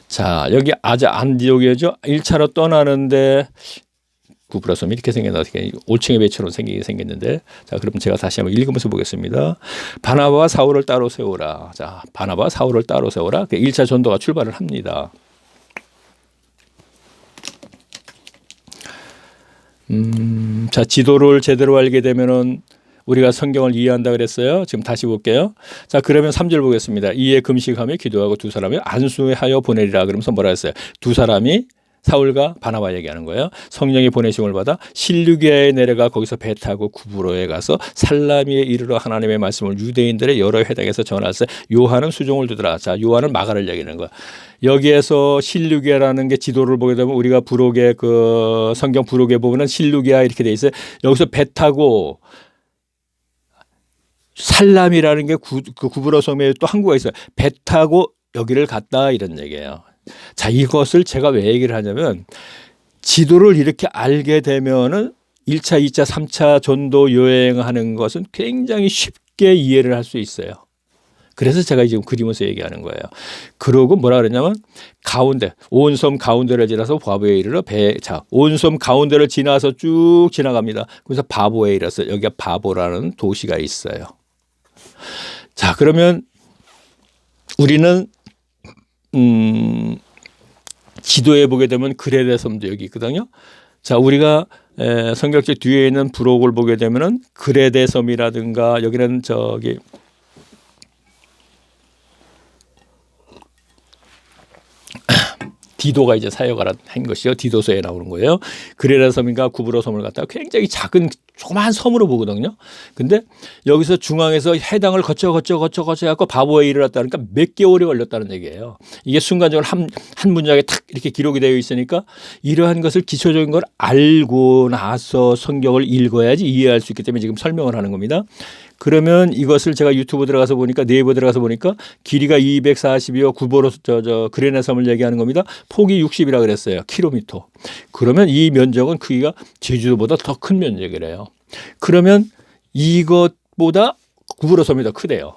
자, 여기 안디옥이죠. 1차로 떠나는데 구부러섬 이렇게 생겼나 어떻게 올챙이 배처럼 생겼는데, 자, 그럼 제가 다시 한번 읽으면서 보겠습니다. 바나바와 사울을 따로 세우라. 자, 바나바와 사울을 따로 세우라. 1차 전도가 출발을 합니다. 자, 지도를 제대로 알게 되면은 우리가 성경을 이해한다 그랬어요. 지금 다시 볼게요. 자, 그러면 3절 보겠습니다. 이에 금식하며 기도하고 두 사람이 안수하여 보내리라. 그러면서 뭐라 했어요? 두 사람이 사울과 바나바 얘기하는 거예요. 성령이 보내심을 받아 실루기아에 내려가 거기서 배 타고 구브로에 가서 살라미에 이르러 하나님의 말씀을 유대인들의 여러 회당에서 전하세. 요한은 수종을 두더라. 자, 요한은 마가를 얘기하는 거야. 여기에서 실루기아라는 게 지도를 보게 되면 우리가 부록에 그 성경 부록에 보면은 실루기아 이렇게 돼 있어요. 여기서 배 타고 살람이라는 게 그 구브로 섬에 또 항구가 있어요. 배 타고 여기를 갔다 이런 얘기예요. 자, 이것을 제가 왜 얘기를 하냐면 지도를 이렇게 알게 되면은 1차, 2차, 3차 전도 여행하는 것은 굉장히 쉽게 이해를 할 수 있어요. 그래서 제가 지금 그리면서 얘기하는 거예요. 그러고 뭐라 그러냐면 온 섬 가운데를 지나서 바보에 이르러 온 섬 가운데를 지나서 쭉 지나갑니다. 그래서 바보에 이르러서 여기가 바보라는 도시가 있어요. 자, 그러면 우리는 지도에 보게 되면 그레데 섬도 여기 있거든요. 자, 우리가 성경책 뒤에 있는 부록을 보게 되면은 그레데 섬이라든가 여기는 디도가 이제 사역을 한 것이요. 디도서에 나오는 거예요. 그레데 섬인가 구브로 섬을 갖다가 굉장히 작은 조그마한 섬으로 보거든요. 근데 여기서 중앙에서 해당을 거쳐 갖고 바보에 이르렀다니까 몇 개월이 걸렸다는 얘기예요. 이게 순간적으로 한 문장에 탁 이렇게 기록이 되어 있으니까 이러한 것을 기초적인 걸 알고 나서 성경을 읽어야지 이해할 수 있기 때문에 지금 설명을 하는 겁니다. 그러면 이것을 제가 유튜브 들어가서 보니까 네이버 들어가서 보니까 길이가 240이요. 구보로 그레네 섬을 얘기하는 겁니다. 폭이 60이라 그랬어요. 킬로미터. 그러면 이 면적은 크기가 제주도보다 더 큰 면적이래요. 그러면 이것보다 구보로 섬이 더 크대요.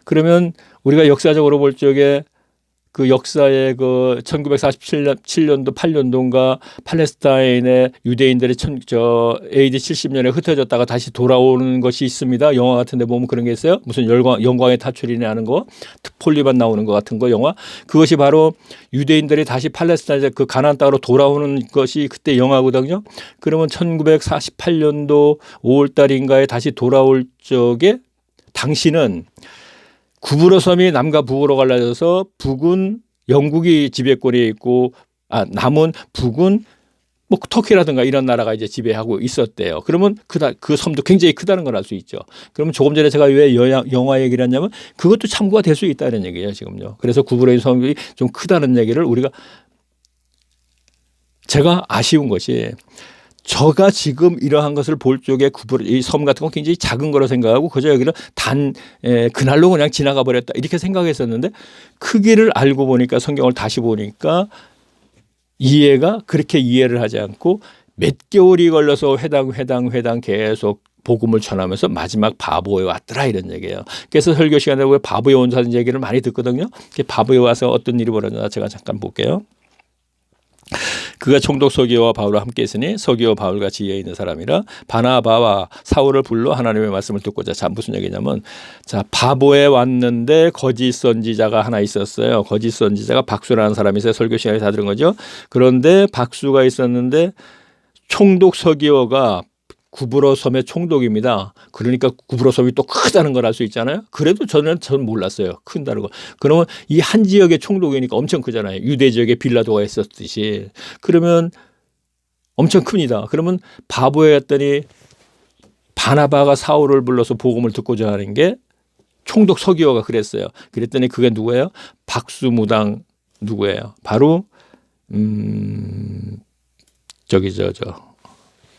그러면 우리가 역사적으로 볼 적에 그 역사의 그 1947년도 8년도인가 팔레스타인의 유대인들이 AD 70년에 흩어졌다가 다시 돌아오는 것이 있습니다. 영화 같은 데 보면 그런 게 있어요. 무슨 영광의 타출이네 하는 거, 폴리만 나오는 것 같은 거 영화. 그것이 바로 유대인들이 다시 팔레스타인에 그 가나안 땅으로 돌아오는 것이 그때 영화거든요. 그러면 1948년도 5월 달인가에 다시 돌아올 적에 당시는 구브로 섬이 남과 북으로 갈라져서 북은 영국이 지배권에 있고 남은 북은 뭐 터키라든가 이런 나라가 이제 지배하고 있었대요. 그러면 그 섬도 굉장히 크다는 걸 알 수 있죠. 그러면 조금 전에 제가 왜 영화 얘기를 했냐면 그것도 참고가 될 수 있다는 얘기예요, 지금요. 그래서 구브로의 섬이 좀 크다는 얘기를 제가 아쉬운 것이 저가 지금 이러한 것을 볼 적에 이 섬 같은 건 굉장히 작은 거로 생각하고 그저 여기는 그날로 그냥 지나가 버렸다 이렇게 생각했었는데 크기를 알고 보니까 성경을 다시 보니까 그렇게 이해를 하지 않고 몇 개월이 걸려서 회당 계속 복음을 전하면서 마지막 바보에 왔더라 이런 얘기예요. 그래서 설교 시간에 왜 바보에 온다는 얘기를 많이 듣거든요. 바보에 와서 어떤 일이 벌어졌나 제가 잠깐 볼게요. 그가 총독 서기오와 바울과 함께 있으니 서기오 바울과 지혜에 있는 사람이라 바나바와 사울을 불러 하나님의 말씀을 듣고자. 자, 무슨 얘기냐면 바보에 왔는데 거짓 선지자가 하나 있었어요. 거짓 선지자가 박수라는 사람이 있어요. 설교 시간에 다 들은 거죠. 그런데 박수가 있었는데 총독 서기오가 구브로 섬의 총독입니다. 그러니까 구브로 섬이 또 크다는 걸 알 수 있잖아요. 그래도 전 몰랐어요. 큰다는 거. 그러면 이 한 지역의 총독이니까 엄청 크잖아요. 유대 지역에 빌라도가 있었듯이. 그러면 엄청 큽니다. 그러면 바보였더니 바나바가 사울을 불러서 복음을 듣고자 하는 게 총독 서기오가 그랬어요. 그랬더니 그게 누구예요? 박수무당 누구예요? 바로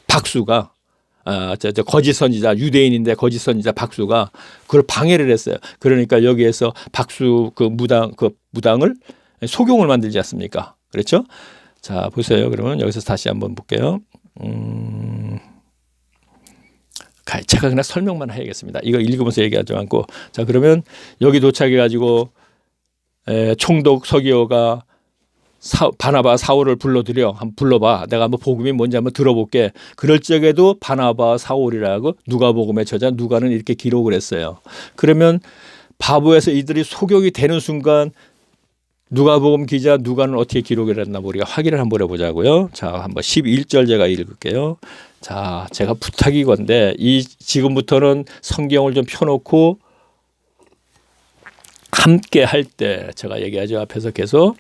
박수가 거짓 선지자 유대인인데 거짓 선지자 박수가 그걸 방해를 했어요. 그러니까 여기에서 박수 그 무당을 소경을 만들지 않습니까? 그렇죠? 자, 보세요. 그러면 여기서 다시 한번 볼게요. 제가 그냥 설명만 해야겠습니다. 이거 읽으면서 얘기하지 않고. 자, 그러면 여기 도착해 가지고 총독 서기오가 바나바 사울을 불러들여 한번 불러봐. 내가 한번 복음이 뭔지 한번 들어볼게. 그럴 적에도 바나바 사울이라고 누가복음의 저자 누가는 이렇게 기록을 했어요. 그러면 바보에서 이들이 소경이 되는 순간 누가복음 기자 누가는 어떻게 기록을 했나 우리가 확인을 한번 해보자고요. 자, 한번 11절 제가 읽을게요. 자, 제가 부탁이건데 지금부터는 성경을 좀 펴놓고 함께 할 때 제가 얘기하죠. 앞에서 계속.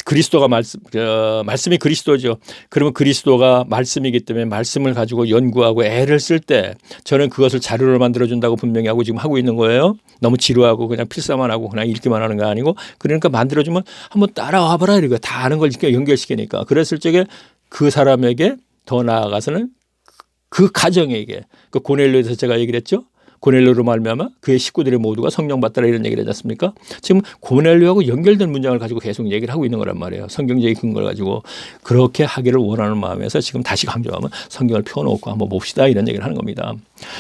그리스도가 말씀이 그리스도죠. 그러면 그리스도가 말씀이기 때문에 말씀을 가지고 연구하고 애를 쓸 때 저는 그것을 자료로 만들어준다고 분명히 하고 지금 하고 있는 거예요. 너무 지루하고 그냥 필사만 하고 그냥 읽기만 하는 거 아니고 그러니까 만들어주면 한번 따라와 봐라 이거 다 아는 걸 연결시키니까 그랬을 적에 그 사람에게 더 나아가서는 그 가정에게 그 고넬료에서 제가 얘기를 했죠. 고넬료로 말미암아 그의 식구들이 모두가 성령 받더라 이런 얘기를 하지 않습니까? 지금 고넬료하고 연결된 문장을 가지고 계속 얘기를 하고 있는 거란 말이에요. 성경적인 근거를 가지고 그렇게 하기를 원하는 마음에서 지금 다시 강조하면 성경을 펴놓고 한번 봅시다 이런 얘기를 하는 겁니다.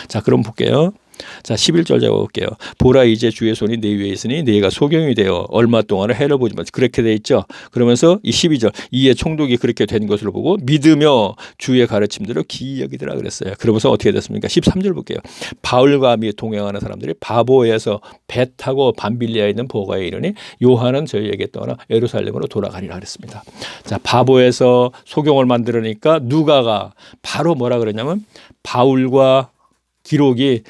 자, 그럼 볼게요. 자, 11절 잡아볼게요. 보라 이제 주의 손이 내 위에 있으니 네가 소경이 되어 얼마 동안을 해를 보지만 그렇게 돼 있죠. 그러면서 이 12절 이에 총독이 그렇게 된 것으로 보고 믿으며 주의 가르침대로 기이 여기더라 그랬어요. 그러면서 어떻게 됐습니까? 13절 볼게요. 바울과 함께 동행하는 사람들이 바보에서 배 타고 밤빌리아에 있는 보가에 이르니 요한은 저희에게 떠나 예루살렘으로 돌아가리라 그랬습니다. 자, 바보에서 소경을 만들으니까 누가가 바로 뭐라 그러냐면 바울과 기록이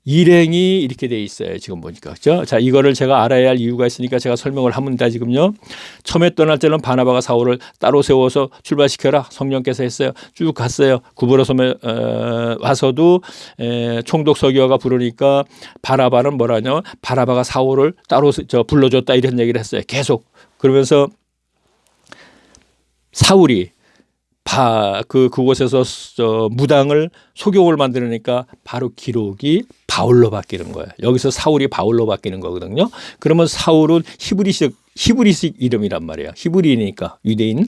일행이 이렇게 돼 있어요. 지금 보니까. 그렇죠? 자, 이거를 제가 알아야 할 이유가 있으니까 제가 설명을 합니다. 지금요. 처음에 떠날 때는 바나바가 사울을 따로 세워서 출발시켜라. 성령께서 했어요. 쭉 갔어요. 구브로 섬에 와서도 총독 서기오가 부르니까 바나바는 뭐라냐면 바나바가 사울을 따로 불러줬다 이런 얘기를 했어요. 계속. 그러면서 사울이 그곳에서 무당을 소경을 만들으니까 바로 기록이 바울로 바뀌는 거예요. 여기서 사울이 바울로 바뀌는 거거든요. 그러면 사울은 히브리식 이름이란 말이에요. 히브리니까 유대인.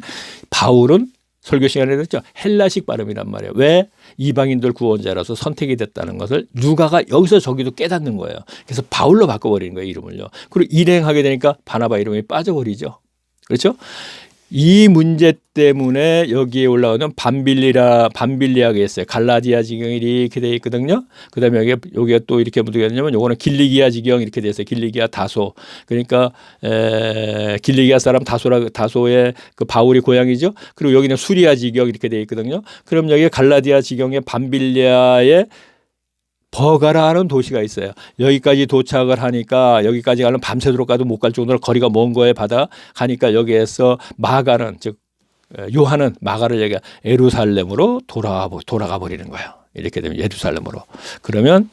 바울은 설교 시간에 했죠. 헬라식 발음이란 말이에요. 왜? 이방인들 구원자라서 선택이 됐다는 것을 누가가 여기서 저기도 깨닫는 거예요. 그래서 바울로 바꿔버리는 거예요. 이름을요. 그리고 일행하게 되니까 바나바 이름이 빠져버리죠. 그렇죠? 이 문제 때문에 여기에 올라오는 반빌리아가 있어요. 갈라디아 지경이 이렇게 돼 있거든요. 그 다음에 여기가 또 이렇게 어떻게 되냐면 요거는 길리기아 지경 이렇게 돼 있어요. 길리기아 다소. 그러니까, 길리기아 사람 다소의 그 바울이 고향이죠. 그리고 여기는 수리아 지경 이렇게 돼 있거든요. 그럼 여기 갈라디아 지경의 반빌리아의 버가라는 도시가 있어요. 여기까지 도착을 하니까 여기까지 가면 밤새도록 가도 못 갈 정도로 거리가 먼 거에 받아 가니까 여기에서 마가는 즉 요한은 마가를 얘기해 예루살렘으로 돌아가 버리는 거예요. 이렇게 되면 예루살렘으로. 그러면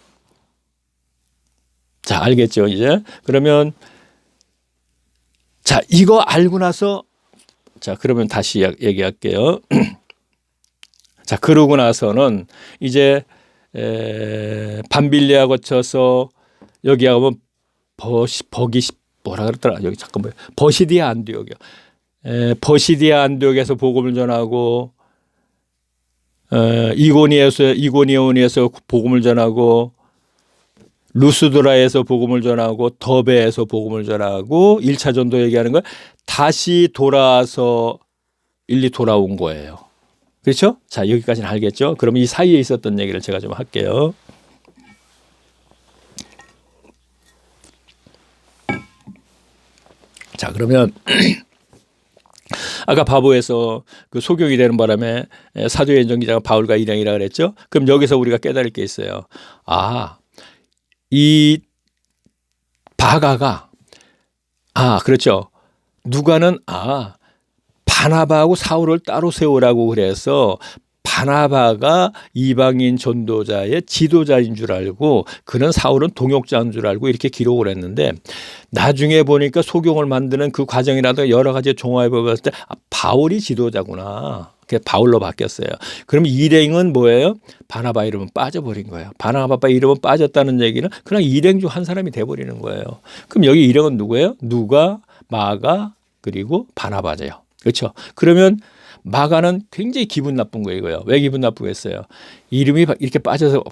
자 알겠죠 이제. 그러면 자 이거 알고 나서 자 그러면 다시 얘기할게요. 자 그러고 나서는 이제 반빌리아 거쳐서 여기 가면 뭐라 그랬더라 여기 잠깐만 버시디아 안디옥이요. 버시디아 안디옥에서 복음을 전하고 이고니온에서 복음을 전하고 루스드라에서 복음을 전하고 더베에서 복음을 전하고 1차 전도 얘기하는 걸 다시 돌아와서 일리 돌아온 거예요. 그렇죠? 자, 여기까지는 알겠죠? 그럼 이 사이에 있었던 얘기를 제가 좀 할게요. 자, 그러면 아까 바보에서 그 소경이 되는 바람에 사도행전 기자가 바울과 일행이라 그랬죠? 그럼 여기서 우리가 깨달을 게 있어요. 아, 이 바가가 그렇죠. 누가는 바나바하고 사울을 따로 세우라고 그래서 바나바가 이방인 전도자의 지도자인 줄 알고 그는 사울은 동역자인 줄 알고 이렇게 기록을 했는데 나중에 보니까 소경을 만드는 그 과정이라도 여러 가지 종합해 봤을 때 바울이 지도자구나. 그게 바울로 바뀌었어요. 그럼 일행은 뭐예요? 바나바 이름은 빠져버린 거예요. 바나바 이름은 빠졌다는 얘기는 그냥 일행 중 한 사람이 돼버리는 거예요. 그럼 여기 일행은 누구예요? 누가, 마가, 그리고 바나바죠. 그렇죠. 그러면 마가는 굉장히 기분 나쁜 거예요. 이거요. 왜 기분 나쁘겠어요? 이름이 이렇게 빠져서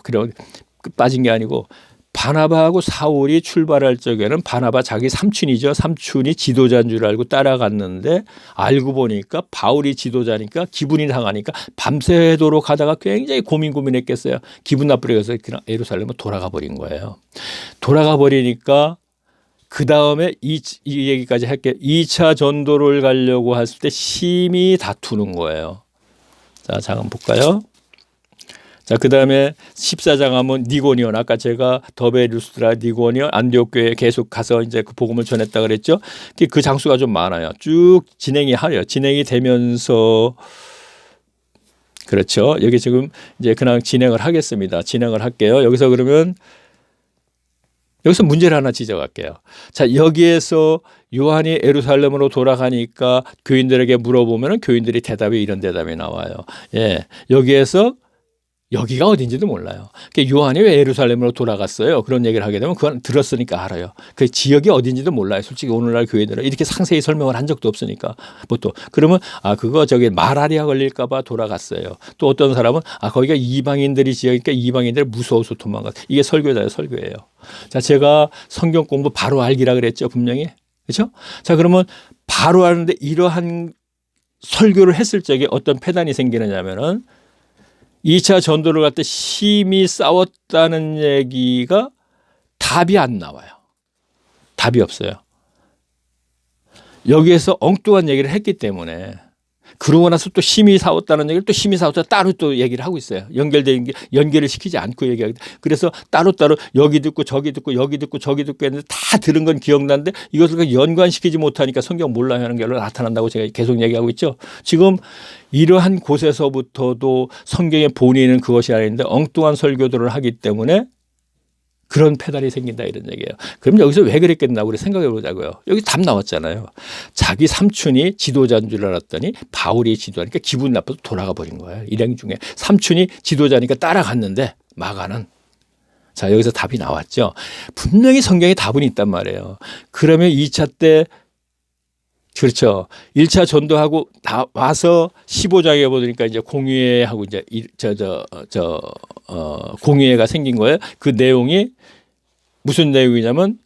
빠진 게 아니고 바나바하고 사울이 출발할 적에는 바나바 자기 삼촌이죠. 삼촌이 지도자인 줄 알고 따라갔는데 알고 보니까 바울이 지도자니까 기분이 상하니까 밤새도록 하다가 굉장히 고민했겠어요. 기분 나쁘게 해서 그냥 예루살렘으로 돌아가 버린 거예요. 돌아가 버리니까 그 다음에 이 얘기까지 할게요. 2차 전도를 가려고 했을 때 심히 다투는 거예요. 자, 잠깐 볼까요? 자, 그 다음에 14장 하면 니고니온. 아까 제가 더베 루스드라 니고니온 안디옥 교회에 계속 가서 이제 그 복음을 전했다 그랬죠. 그 장수가 좀 많아요. 쭉 진행이 되면서 그렇죠. 여기 지금 이제 그냥 진행을 하겠습니다. 진행을 할게요. 여기서 그러면 여기서 문제를 하나 지적할게요. 자, 여기에서 요한이 예루살렘으로 돌아가니까 교인들에게 물어보면 교인들이 이런 대답이 나와요. 예, 여기가 어딘지도 몰라요. 요한이 왜 예루살렘으로 돌아갔어요? 그런 얘기를 하게 되면 그건 들었으니까 알아요. 그 지역이 어딘지도 몰라요. 솔직히 오늘날 교회들은 이렇게 상세히 설명을 한 적도 없으니까. 보통 그러면 그거 말라리아 걸릴까 봐 돌아갔어요. 또 어떤 사람은 거기가 이방인들이 지역이니까 이방인들이 무서워서 도망갔어요. 이게 설교예요. 자, 제가 성경 공부 바로 알기라 그랬죠. 분명히. 그렇죠? 자, 그러면 바로 아는데 이러한 설교를 했을 적에 어떤 폐단이 생기느냐면은 2차 전도를 갈 때 심히 싸웠다는 얘기가 답이 안 나와요. 답이 없어요. 여기에서 엉뚱한 얘기를 했기 때문에 그러고 나서 또 심히 싸웠다는 얘기를 또 심히 싸웠다 따로 또 얘기를 하고 있어요. 연결을 시키지 않고 얘기하기. 그래서 따로따로 여기 듣고 저기 듣고 여기 듣고 저기 듣고 했는데 다 들은 건 기억나는데 이것을 연관시키지 못하니까 성경 몰라요 하는 결로 나타난다고 제가 계속 얘기하고 있죠. 지금 이러한 곳에서부터도 성경의 본의는 그것이 아닌데 엉뚱한 설교들을 하기 때문에 그런 페달이 생긴다 이런 얘기예요. 그럼 여기서 왜 그랬겠나 우리 생각해 보자고요. 여기 답 나왔잖아요. 자기 삼촌이 지도자인 줄 알았더니 바울이 지도하니까 기분 나빠서 돌아가 버린 거예요. 일행 중에 삼촌이 지도자니까 따라갔는데 마가는 자 여기서 답이 나왔죠. 분명히 성경에 답은 있단 말이에요. 그러면 2차 때 그렇죠. 1차 전도하고 다 와서 15장에 보니까 이제 공의회하고 이제 공의회가 생긴 거예요. 그 내용이 무슨 내용이냐면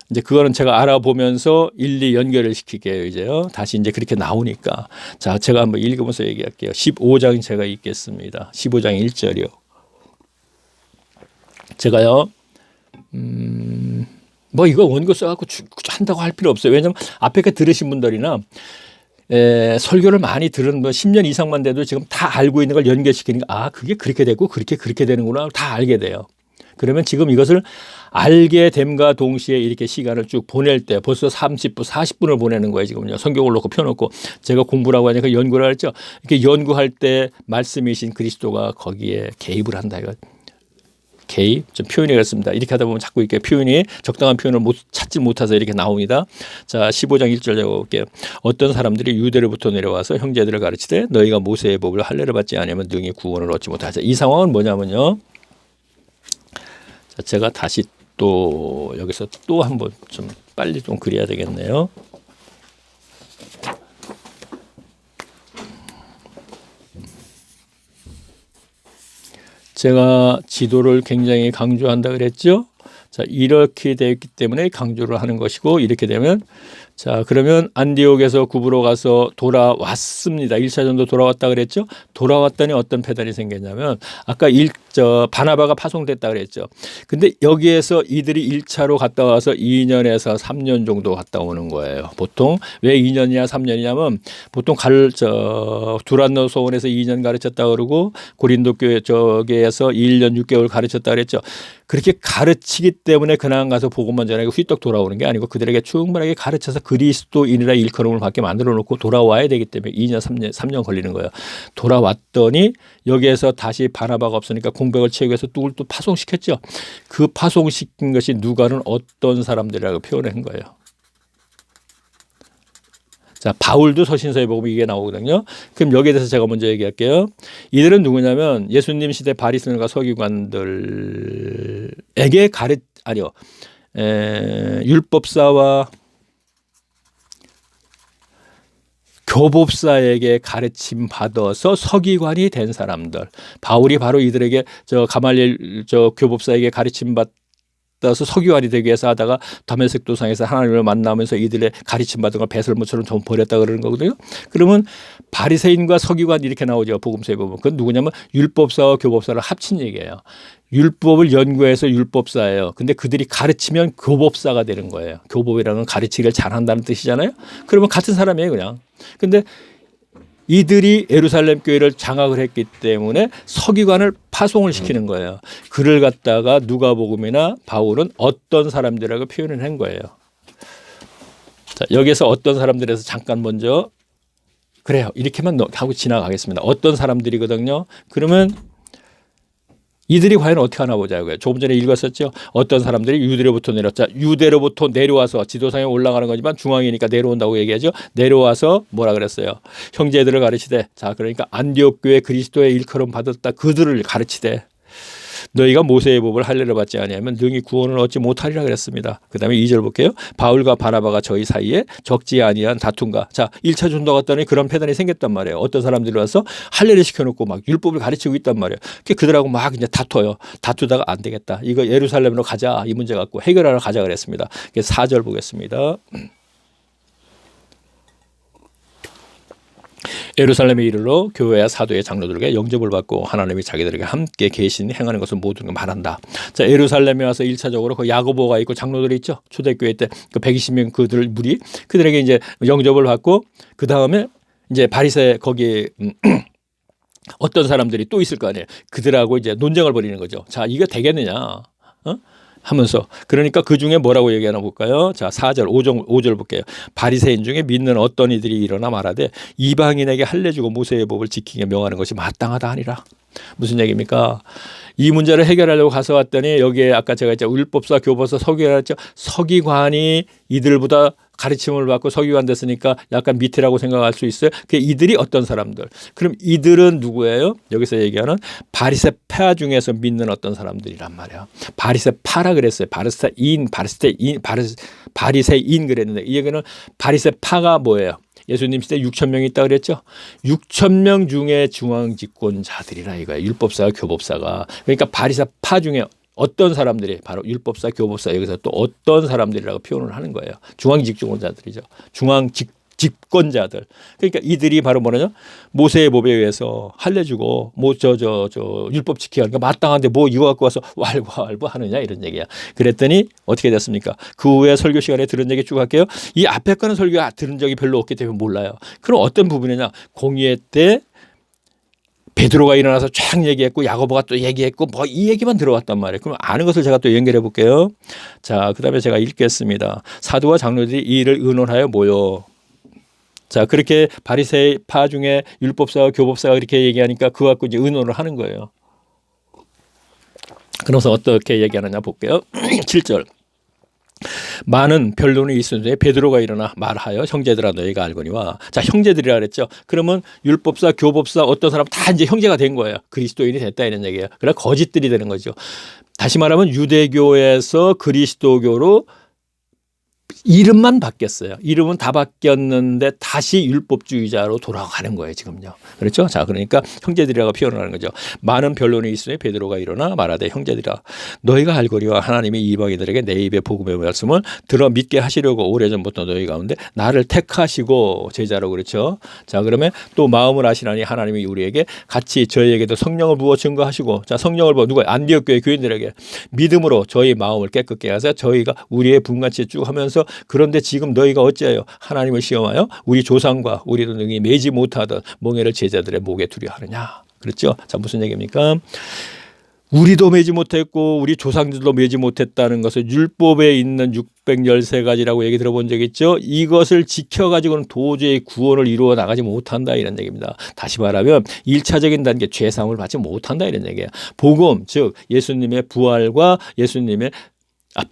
이제 그거는 제가 알아보면서 일일이 연결을 시킬게요. 이제요. 다시 이제 그렇게 나오니까. 자, 제가 한번 읽으면서 얘기할게요. 15장 제가 읽겠습니다. 15장 1절이요. 제가요. 뭐 이거 원고 써갖고 한다고 할 필요 없어요. 왜냐하면 앞에 그 들으신 분들이나 설교를 많이 들은 뭐 10년 이상만 돼도 지금 다 알고 있는 걸 연결시키니까 아 그게 그렇게 되고 그렇게 되는구나 다 알게 돼요. 그러면 지금 이것을 알게 됨과 동시에 이렇게 시간을 쭉 보낼 때 벌써 30분, 40분을 보내는 거예요. 지금요. 성경을 놓고 펴놓고 제가 공부라고 하니까 연구를 했죠. 이렇게 연구할 때 말씀이신 그리스도가 거기에 개입을 한다. 이거. 개입, 좀 표현이 그렇습니다. 이렇게 하다 보면 자꾸 이렇게 표현이 적당한 표현을 찾지 못해서 이렇게 나옵니다. 자, 15장 1절 적어볼게요. 어떤 사람들이 유대로부터 내려와서 형제들을 가르치되 너희가 모세의 법을 할례를 받지 않으면 능히 구원을 얻지 못하자. 이 상황은 뭐냐면요. 자, 제가 다시 또 여기서 또 한번 좀 빨리 좀 그려야 되겠네요. 제가 지도를 굉장히 강조한다 그랬죠. 자, 이렇게 되었기 때문에 강조를 하는 것이고 이렇게 되면 자, 그러면 안디옥에서 구부로 가서 돌아왔습니다. 1차 전도 돌아왔다 그랬죠. 돌아왔더니 어떤 패단이 생겼냐면 아까 바나바가 파송됐다 그랬죠. 근데 여기에서 이들이 1차로 갔다 와서 2년에서 3년 정도 갔다 오는 거예요. 보통 왜 2년이냐 3년이냐면 보통 두란노 소원에서 2년 가르쳤다 그러고 고린도 교회 저기에서 1년 6개월 가르쳤다 그랬죠. 그렇게 가르치기 때문에 그냥 가서 복음만 전하고 휘떡 돌아오는 게 아니고 그들에게 충분하게 가르쳐서 그리스도인이라 일컬음을 받게 만들어 놓고 돌아와야 되기 때문에 2년 3년 걸리는 거예요. 돌아왔더니 여기에서 다시 바나바가 없으니까 공백을 채우기 위해서 또 파송시켰죠. 그 파송시킨 것이 누가는 어떤 사람들이라고 표현한 거예요. 자, 바울도 서신서에 보면 이게 나오거든요. 그럼 여기에 대해서 제가 먼저 얘기할게요. 이들은 누구냐면 예수님 시대 바리새인과 서기관들에게 율법사와 교법사에게 가르침 받아서 서기관이 된 사람들. 바울이 바로 이들에게 가말리엘 교법사에게 가르침 받아서 서기관이 되기 위해서 하다가 다메섹 도상에서 하나님을 만나면서 이들의 가르침 받은 걸 배설물처럼 좀 버렸다 그러는 거거든요. 그러면 바리새인과 서기관 이렇게 나오죠. 복음서에 보면. 그건 누구냐면 율법사와 교법사를 합친 얘기예요. 율법을 연구해서 율법사예요. 근데 그들이 가르치면 교법사가 되는 거예요. 교법이라는 건 가르치기를 잘한다는 뜻이잖아요. 그러면 같은 사람이에요, 그냥. 근데 이들이 예루살렘 교회를 장악을 했기 때문에 서기관을 파송을 시키는 거예요. 그를 갖다가 누가복음이나 바울은 어떤 사람들이라고 표현을 한 거예요. 자, 여기서 어떤 사람들에서 잠깐 먼저 그래요. 이렇게만 하고 지나가겠습니다. 어떤 사람들이거든요. 그러면 이들이 과연 어떻게 하나 보자고요. 조금 전에 읽었었죠. 어떤 사람들이 유대로부터 내려왔자 유대로부터 내려와서 지도상에 올라가는 거지만 중앙이니까 내려온다고 얘기하죠. 내려와서 뭐라 그랬어요. 형제들을 가르치되 자 그러니까 안디옥 교회 그리스도의 일컬음 받았다 그들을 가르치되 너희가 모세의 법을 할례를 받지 아니하면 능히 구원을 얻지 못하리라 그랬습니다. 그다음에 2절 볼게요. 바울과 바나바가 저희 사이에 적지 아니한 다툼과 자 1차 전도 갔더니 그런 패단이 생겼단 말이에요. 어떤 사람들이 와서 할례를 시켜놓고 막 율법을 가르치고 있단 말이에요. 그들하고 막 이제 다퉈요. 다투다가 안 되겠다. 이거 예루살렘으로 가자. 이 문제 갖고 해결하러 가자 그랬습니다. 4절 보겠습니다. 예루살렘에 이르러 교회와 사도의 장로들에게 영접을 받고 하나님이 자기들에게 함께 계신 행하는 것을 모든 걸 말한다. 자, 예루살렘에 와서 1차적으로 그 야고보가 있고 장로들이 있죠. 초대교회 때 그 120명 그들에게 이제 영접을 받고 그 다음에 이제 바리새 거기에 어떤 사람들이 또 있을 거 아니에요. 그들하고 이제 논쟁을 벌이는 거죠. 자, 이거 되겠느냐? 하면서 그러니까 그 중에 뭐라고 얘기하나 볼까요? 자 4절 5절 볼게요. 바리새인 중에 믿는 어떤 이들이 일어나 말하되 이방인에게 할례 주고 모세의 법을 지키게 명하는 것이 마땅하다 하니라. 무슨 얘기입니까? 이 문제를 해결하려고 가서 왔더니 여기에 아까 제가 이제 율법사 교법사 서기관을 했죠. 서기관이 이들보다 가르침을 받고 서기관 됐으니까 약간 밑이라고 생각할 수 있어요. 그 이들이 어떤 사람들? 그럼 이들은 누구예요? 여기서 얘기하는 바리새파 중에서 믿는 어떤 사람들이란 말이야. 바리새파라 그랬어요. 바리새인 그랬는데 이 얘기는 바리새파가 뭐예요? 예수님 시대 6천 명이 있다 그랬죠. 6천 명 중에 중앙집권자들이라 이거예요. 율법사와 교법사가. 그러니까 바리새파 중에 어떤 사람들이 바로 율법사, 교법사 여기서 또 어떤 사람들이라고 표현을 하는 거예요. 중앙집권자들이죠. 중앙집권자들. 그러니까 이들이 바로 뭐냐면 모세의 법에 의해서 할례주고 율법 지키야 하니까 마땅한데 뭐 이거 갖고 와서 왈부 하느냐 이런 얘기야. 그랬더니 어떻게 됐습니까? 그 후에 설교 시간에 들은 얘기 쭉 할게요. 이 앞에 거는 설교 들은 적이 별로 없기 때문에 몰라요. 그럼 어떤 부분이냐? 공의회 때 베드로가 일어나서 쫙 얘기했고 야고보가 또 얘기했고 뭐 이 얘기만 들어왔단 말이에요. 그럼 아는 것을 제가 또 연결해 볼게요. 자, 그다음에 제가 읽겠습니다. 사도와 장로들이 이 일을 의논하여 모여. 자, 그렇게 바리새파 중에 율법사와 교법사가 이렇게 얘기하니까 그거 갖고 이제 의논을 하는 거예요. 그래서 어떻게 얘기하느냐 볼게요. 7절. 많은 변론이 있었는데 베드로가 일어나 말하여 형제들아 너희가 알거니와. 자, 형제들이라 그랬죠. 그러면 율법사, 교법사 어떤 사람 다 이제 형제가 된 거예요. 그리스도인이 됐다 이런 얘기예요. 그러나 거짓들이 되는 거죠. 다시 말하면 유대교에서 그리스도교로 이름만 바뀌었어요. 이름은 다 바뀌었는데 다시 율법주의자로 돌아가는 거예요, 지금요. 그렇죠? 자, 그러니까 형제들이라고 표현을 하는 거죠. 많은 변론이 있으니 베드로가 일어나 말하되 형제들아 너희가 알거니와 하나님이 이방인들에게 내 입에 복음의 말씀을 들어 믿게 하시려고 오래전부터 너희 가운데 나를 택하시고 제자로 그렇죠? 자, 그러면 또 마음을 아시나니 하나님이 우리에게 같이 저희에게도 성령을 부어 증거하시고 자, 성령을 부어 누가 안디옥 교회 교인들에게 믿음으로 저희 마음을 깨끗게 하사 저희가 우리의 분같이 쭉 하면서 그런데 지금 너희가 어찌하여 하나님을 시험하여 우리 조상과 우리도 능히 매지 못하던 멍에를 제자들의 목에 두려 하느냐. 그렇죠? 자, 무슨 얘기입니까? 우리도 매지 못했고 우리 조상들도 매지 못했다는 것을 율법에 있는 613가지라고 얘기 들어본 적 있죠. 이것을 지켜가지고는 도저히 구원을 이루어 나가지 못한다 이런 얘기입니다. 다시 말하면 1차적인 단계 죄사함을 받지 못한다 이런 얘기예요. 복음 즉 예수님의 부활과 예수님의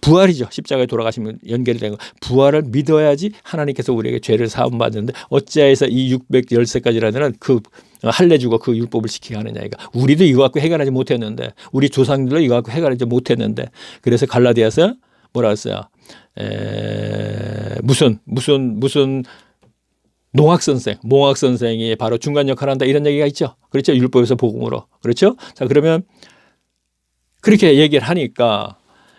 부활이죠. 십자가에 돌아가시면 연결이 된 거. 부활을 믿어야지 하나님께서 우리에게 죄를 사함 받는데 어찌하여서 이 613가지라는 그 할례주고 그 율법을 지키게 하느냐 이거. 우리도 이거 갖고 해결하지 못했는데 우리 조상들도 이거 갖고 해결하지 못했는데 그래서 갈라디아서 뭐라 했어요? 무슨 농학 선생이 바로 중간 역할을 한다 이런 얘기가 있죠. 그렇죠? 율법에서 복음으로. 그렇죠? 자, 그러면 그렇게 얘기를 하니까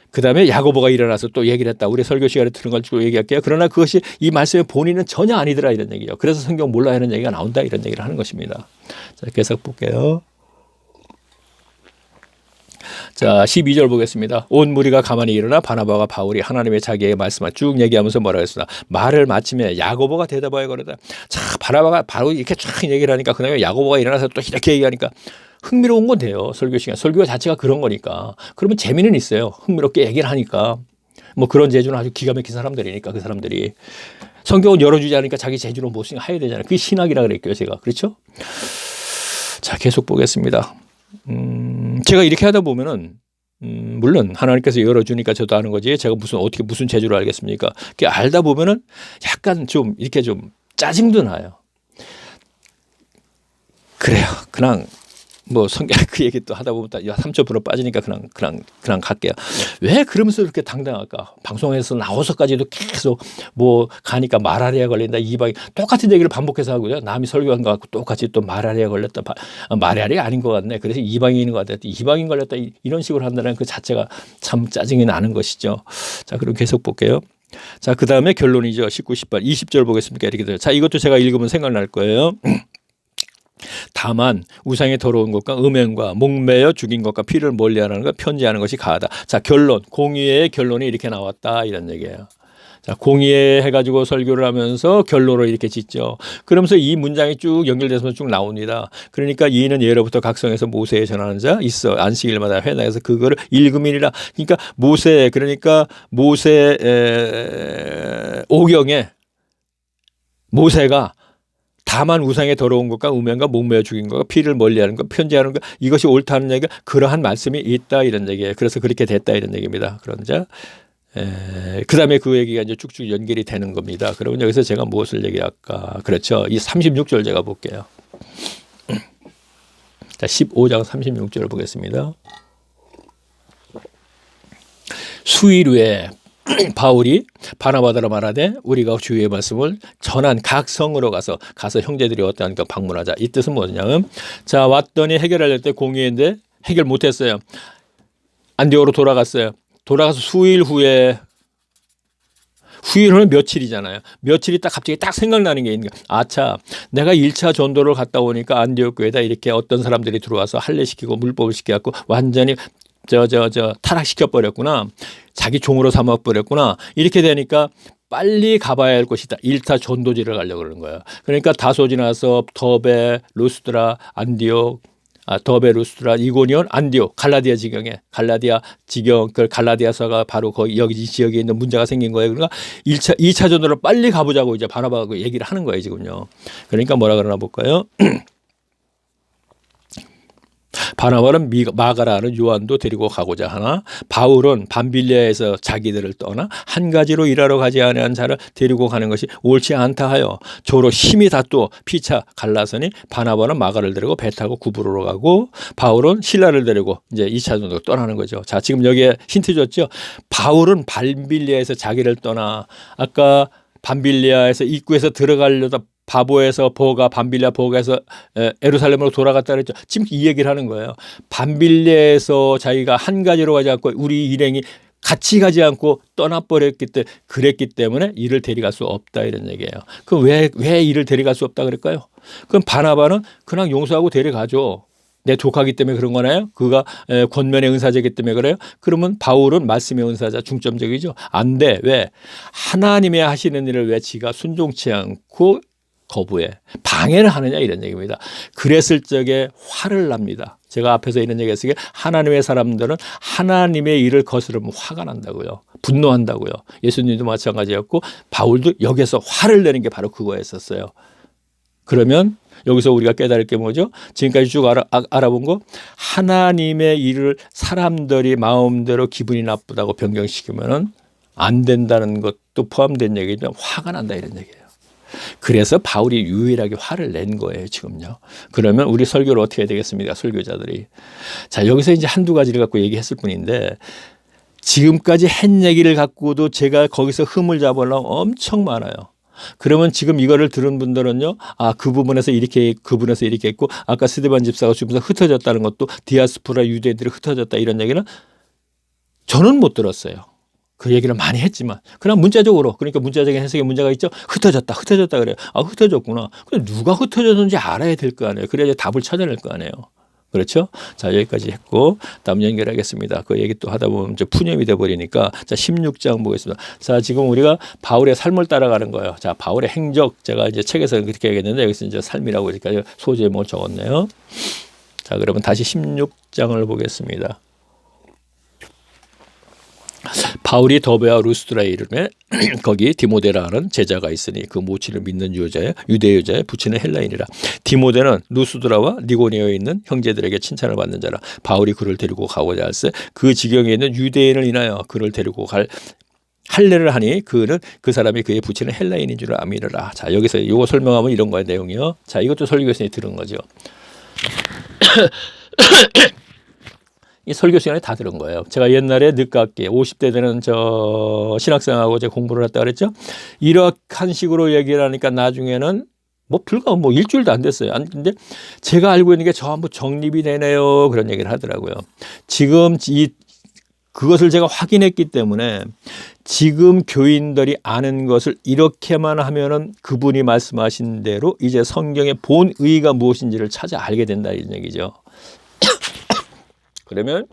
그 다음에 야고보가 일어나서 또 얘기를 했다. 우리 설교 시간에 들은 걸 쭉 얘기할게요. 그러나 그것이 이 말씀의 본인은 전혀 아니더라 이런 얘기예요. 그래서 성경 몰라 하는 얘기가 나온다 이런 얘기를 하는 것입니다. 자, 계속 볼게요. 자, 12절 보겠습니다. 온 무리가 가만히 일어나 바나바와 바울이 하나님의 자기의 말씀을 쭉 얘기하면서 뭐라 했으나 말을 마치며 야고보가 대답하여 거르다. 자, 바나바가 바로 이렇게 쫙 얘기를 하니까 그 다음에 야고보가 일어나서 또 이렇게 얘기하니까 흥미로운 건데요. 설교 시간. 설교 자체가 그런 거니까. 그러면 재미는 있어요. 흥미롭게 얘기를 하니까. 뭐 그런 재주는 아주 기가 막힌 사람들이니까 그 사람들이. 성경은 열어주지 않으니까 자기 재주로 무엇인가 해야 되잖아요. 그게 신학이라 그랬고요. 제가. 그렇죠? 자, 계속 보겠습니다. 제가 이렇게 하다 보면은 물론 하나님께서 열어주니까 저도 아는 거지. 제가 어떻게 무슨 재주를 알겠습니까? 그게 알다 보면은 약간 좀 이렇게 좀 짜증도 나요. 그래요. 그냥 뭐 성경 그 얘기 또 하다 보면 3초부로 빠지니까 그냥 갈게요. 왜 그러면서 이렇게 당당할까? 방송에서 나와서까지도 계속 뭐 가니까 말라리아 걸린다 이방인 똑같은 얘기를 반복해서 하고요. 남이 설교한 것 같고 똑같이 또 말라리아 걸렸다. 말라리아 아닌 것 같네. 그래서 이방인인 것 같아. 이방인 걸렸다 이런 식으로 한다는 그 자체가 참 짜증이 나는 것이죠. 자, 그럼 계속 볼게요. 자, 그 다음에 결론이죠. 19, 18, 20절 보겠습니까? 이렇게 돼요. 자, 이것도 제가 읽으면 생각날 거예요. 다만 우상의 더러운 것과 음행과 목매어 죽인 것과 피를 멀리하라는 것 편지하는 것이 가하다. 자, 결론 공의의 결론이 이렇게 나왔다 이런 얘기예요. 자, 공의회 해가지고 설교를 하면서 결론을 이렇게 짓죠. 그러면서 이 문장이 쭉 연결돼서 쭉 나옵니다. 그러니까 이는 예로부터 각성에서 모세에 전하는 자 있어 안식일마다 회당에서 그거를 읽음이니라. 그러니까 모세 오경에 모세가 다만 우상의 더러운 것과 우명과 목매어 죽인 것과 피를 멀리하는 것, 편지하는 것 이것이 옳다는 얘기가 그러한 말씀이 있다 이런 얘기예요. 그래서 그렇게 됐다 이런 얘기입니다. 그런 자 그다음에 그 얘기가 이제 쭉쭉 연결이 되는 겁니다. 그러면 여기서 제가 무엇을 얘기할까? 그렇죠. 이 36절 제가 볼게요. 자, 15장 36절을 보겠습니다. 수일 후에 바울이 바나바더라 말하되 우리가 주의 말씀을 전한 각 성으로 가서 형제들이 어떠하니까 방문하자. 이 뜻은 뭐냐면, 자, 왔더니 해결할 때 공의인데 해결 못했어요. 안디오로 돌아갔어요. 돌아가서 수일 후에 후일은 며칠이잖아요. 며칠이 딱 갑자기 딱 생각나는 게 있는 거예요. 아차, 내가 1차 전도를 갔다 오니까 안디옥 교회에다 이렇게 어떤 사람들이 들어와서 할례시키고 물법을 시켜갖고 완전히 타락시켜 버렸구나. 자기 종으로 삼아 버렸구나. 이렇게 되니까 빨리 가봐야 할 곳이다. 1차 전도지를 가려고 그러는 거예요. 그러니까 다소 지나서 더베, 루스드라, 안디옥, 더베, 루스드라, 이고니온, 안디옥, 갈라디아 지경에, 갈라디아 지경, 그 갈라디아서가 바로 거기 여기 지역에 있는 문제가 생긴 거예요. 그러니까 2차 전도를 빨리 가보자고 이제 바나바하고 얘기를 하는 거예요, 지금요. 그러니까 뭐라 그러나 볼까요? 바나바는 마가라는 요한도 데리고 가고자 하나 바울은 밤빌리아에서 자기들을 떠나 한 가지로 일하러 가지 아니한 자를 데리고 가는 것이 옳지 않다 하여 조로 힘이 닿도 피차 갈라서니 바나바는 마가를 데리고 배 타고 구브로로 가고 바울은 실라를 데리고 이제 2차 전도로 떠나는 거죠. 자, 지금 여기에 힌트 줬죠. 바울은 밤빌리아에서 자기를 떠나 아까 밤빌리아에서 입구에서 들어가려다 바보에서 보가 밤빌리아 보가에서 예루살렘으로 돌아갔다 그랬죠. 지금 이 얘기를 하는 거예요. 밤빌리아에서 자기가 한 가지로 가지 않고 우리 일행이 같이 가지 않고 그랬기 때문에 이를 데려갈 수 없다 이런 얘기예요. 그럼 왜 이를 데려갈 수 없다 그럴까요? 그럼 바나바는 그냥 용서하고 데려가죠. 내 조카기 때문에 그런 거나요? 그가 권면의 은사자이기 때문에 그래요? 그러면 바울은 말씀의 은사자 중점적이죠. 안 돼. 왜? 하나님의 하시는 일을 왜 지가 순종치 않고 거부해 방해를 하느냐 이런 얘기입니다. 그랬을 적에 화를 납니다. 제가 앞에서 이런 얘기했을 때 하나님의 사람들은 하나님의 일을 거스르면 화가 난다고요. 분노한다고요. 예수님도 마찬가지였고 바울도 여기서 화를 내는 게 바로 그거였었어요. 그러면 여기서 우리가 깨달을 게 뭐죠? 지금까지 쭉 알아본 거 하나님의 일을 사람들이 마음대로 기분이 나쁘다고 변경시키면 안 된다는 것도 포함된 얘기죠. 화가 난다 이런 얘기예요. 그래서 바울이 유일하게 화를 낸 거예요, 지금요. 그러면 우리 설교를 어떻게 해야 되겠습니까? 설교자들이. 자, 여기서 이제 한두 가지를 갖고 얘기했을 뿐인데 지금까지 한 얘기를 갖고도 제가 거기서 흠을 잡으려면 엄청 많아요. 그러면 지금 이거를 들은 분들은요, 그 부분에서 이렇게, 그 부분에서 이렇게 했고, 아까 스데반 집사가 주면서 흩어졌다는 것도 디아스포라 유대인들이 흩어졌다 이런 얘기는 저는 못 들었어요. 그 얘기를 많이 했지만 그냥 문자적으로 그러니까 문자적인 해석에 문제가 있죠. 흩어졌다 그래요. 흩어졌구나. 근데 누가 흩어졌는지 알아야 될 거 아니에요. 그래야 답을 찾아낼 거 아니에요. 그렇죠? 자, 여기까지 했고 다음 연결하겠습니다. 그 얘기 또 하다 보면 이제 푸념이 돼버리니까 자 16장 보겠습니다. 자, 지금 우리가 바울의 삶을 따라가는 거예요. 자, 바울의 행적 제가 이제 책에서 그렇게 얘기했는데 여기서 이제 삶이라고 이렇게 소재 제목을 적었네요. 자, 그러면 다시 16장을 보겠습니다. 바울이 더베와 루스드라에 이르매 거기 디모데라는 제자가 있으니 그 모친을 믿는 유대 여자의 부친은 헬라인이라. 디모데는 루스드라와 니고니오에 있는 형제들에게 칭찬을 받는 자라. 바울이 그를 데리고 가고자 할세 그 지경에 있는 유대인을 인하여 그를 데리고 갈 할례를 하니 그 사람이 그의 부친은 헬라인인 줄 아미르라. 자, 여기서 이거 설명하면 이런 거예요, 내용이요. 자, 이것도 설교생이 들은 거죠. 이 설교 시간에 다 들은 거예요. 제가 옛날에 늦깎이 50대 되는 신학생하고 제가 공부를 했다 그랬죠. 이렇게 식으로 얘기를 하니까 나중에는 불과 일주일도 안 됐어요. 근데 제가 알고 있는 게 전부 정립이 되네요. 그런 얘기를 하더라고요. 지금 그것을 제가 확인했기 때문에 지금 교인들이 아는 것을 이렇게만 하면은 그분이 말씀하신 대로 이제 성경의 본 의의가 무엇인지를 찾아 알게 된다 이런 얘기죠. 그러면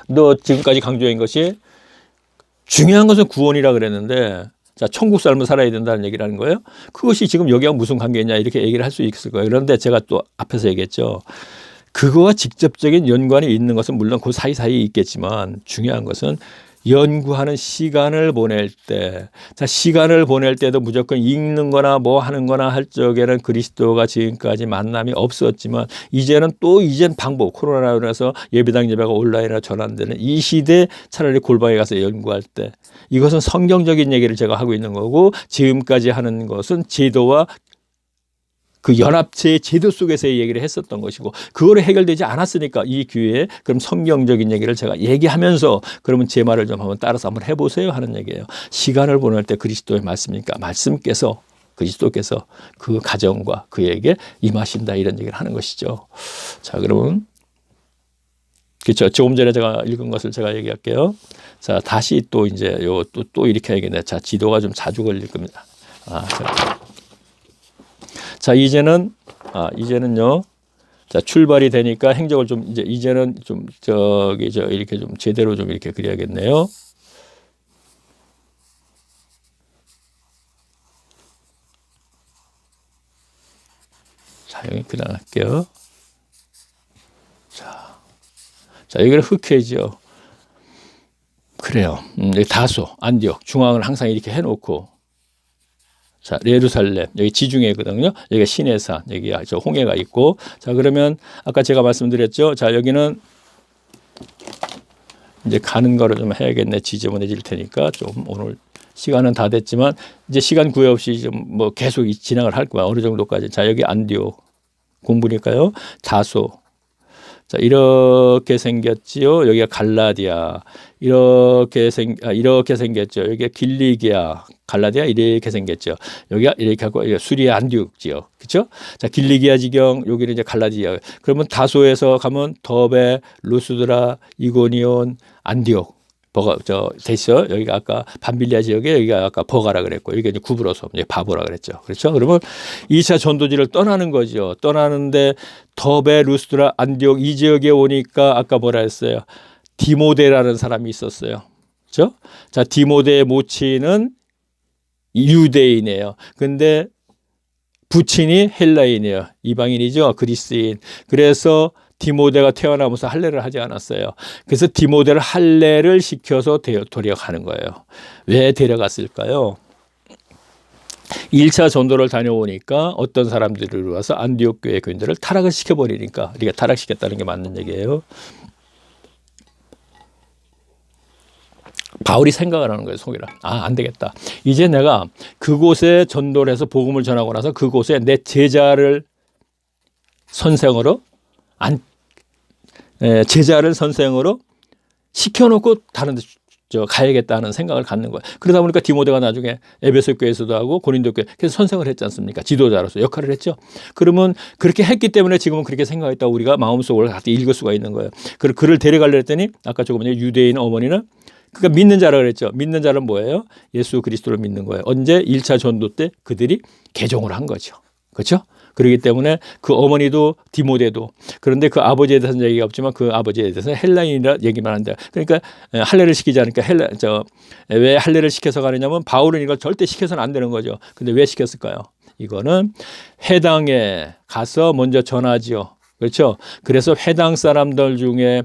너 지금까지 강조한 것이 중요한 것은 구원이라 그랬는데 자, 천국 삶을 살아야 된다는 얘기를 하는 거예요. 그것이 지금 여기하고 무슨 관계냐 이렇게 얘기를 할 수 있을 거예요. 그런데 제가 또 앞에서 얘기했죠. 그거와 직접적인 연관이 있는 것은 물론 그 사이사이에 있겠지만 중요한 것은 연구하는 시간을 보낼 때, 자, 시간을 보낼 때도 무조건 읽는 거나 뭐 하는 거나 할 적에는 그리스도가 지금까지 만남이 없었지만 이젠 방법, 코로나로 인해서 예배당 예배가 온라인으로 전환되는 이 시대에 차라리 골방에 가서 연구할 때 이것은 성경적인 얘기를 제가 하고 있는 거고 지금까지 하는 것은 제도와 그 연합체의 제도 속에서의 얘기를 했었던 것이고 그거로 해결되지 않았으니까 이 기회에 그럼 성경적인 얘기를 제가 얘기하면서 그러면 제 말을 좀 한번 따라서 한번 해보세요 하는 얘기예요. 시간을 보낼 때 그리스도의 말씀이니까 말씀께서 그리스도께서 그 가정과 그에게 임하신다 이런 얘기를 하는 것이죠. 자, 그러면 그렇죠. 조금 전에 제가 읽은 것을 제가 얘기할게요. 자, 다시 또 이제 또 이렇게 얘기했네. 자, 지도가 좀 자주 걸릴 겁니다. 자, 이제는요. 자, 출발이 되니까 행적을 좀 이제는 좀 이렇게 좀 제대로 좀 이렇게 그려야겠네요. 자, 여기 그냥 할게요. 자, 여기는 흑해죠. 그래요. 다소, 안디옥, 중앙을 항상 이렇게 해놓고. 자, 예루살렘, 여기 지중해거든요. 여기가 시내산, 여기 저 홍해가 있고. 자, 그러면 아까 제가 말씀드렸죠. 자, 여기는 이제 가는 거를 좀 해야겠네. 지저분해질 테니까 좀 오늘 시간은 다 됐지만 이제 시간 구애 없이 좀 뭐 계속 진행을 할 거야. 어느 정도까지. 자, 여기 안디옥 공부니까요. 다소. 자, 이렇게 생겼지요. 여기가 갈라디아. 이렇게 생겼죠. 여기가 길리기아. 갈라디아 이렇게 생겼죠. 여기가 이렇게 하고 수리아 안디옥지요. 그렇죠? 자, 길리기아 지경 여기는 이제 갈라디아. 그러면 다소에서 가면 더베, 루스드라, 이고니온, 안디옥. 됐어. 여기가 아까 밤빌리아 지역에 여기가 아까 버가라 그랬고 여기가 이제 구브로서 바보라 그랬죠. 그렇죠? 그러면 2차 전도지를 떠나는 거죠. 떠나는데 더베, 루스드라, 안디옥 이 지역에 오니까 아까 뭐라 했어요? 디모데라는 사람이 있었어요. 그렇죠? 자, 디모데의 모친은 유대인이에요. 근데 부친이 헬라인이에요. 이방인이죠. 그리스인. 그래서 디모데가 태어나면서 할례를 하지 않았어요. 그래서 디모데를 할례를 시켜서 데려가는 거예요. 왜 데려갔을까요? 1차 전도를 다녀오니까 어떤 사람들이 와서 안디옥 교회 교인들을 타락을 시켜버리니까 우리가 타락시켰다는 게 맞는 얘기예요. 바울이 생각을 하는 거예요. 속이라. 안 되겠다. 이제 내가 그곳에 전도를 해서 복음을 전하고 나서 그곳에 내 제자를 선생으로 시켜놓고 다른 데 가야겠다는 생각을 갖는 거예요. 그러다 보니까 디모데가 나중에 에베소 교회에서도 하고 고린도 교회 그래서 선생을 했지 않습니까? 지도자로서 역할을 했죠. 그러면 그렇게 했기 때문에 지금은 그렇게 생각했다고 우리가 마음속으로 갖다 읽을 수가 있는 거예요. 그를 데려가려 했더니 아까 조금 전에 유대인 어머니는 그러니까 믿는 자라 그랬죠. 믿는 자는 뭐예요? 예수 그리스도를 믿는 거예요. 언제? 1차 전도 때 그들이 개종을 한 거죠. 그렇죠? 그렇기 때문에 그 어머니도 디모데도 그런데 그 아버지에 대해서는 얘기가 없지만 그 아버지에 대해서는 헬라인이라 얘기만 한다. 그러니까 할례를 시키지 않으니까 왜 할례를 시켜서 가느냐면 바울은 이걸 절대 시켜서는 안 되는 거죠. 근데 왜 시켰을까요? 이거는 회당에 가서 먼저 전하지요. 그렇죠? 그래서 회당 사람들 중에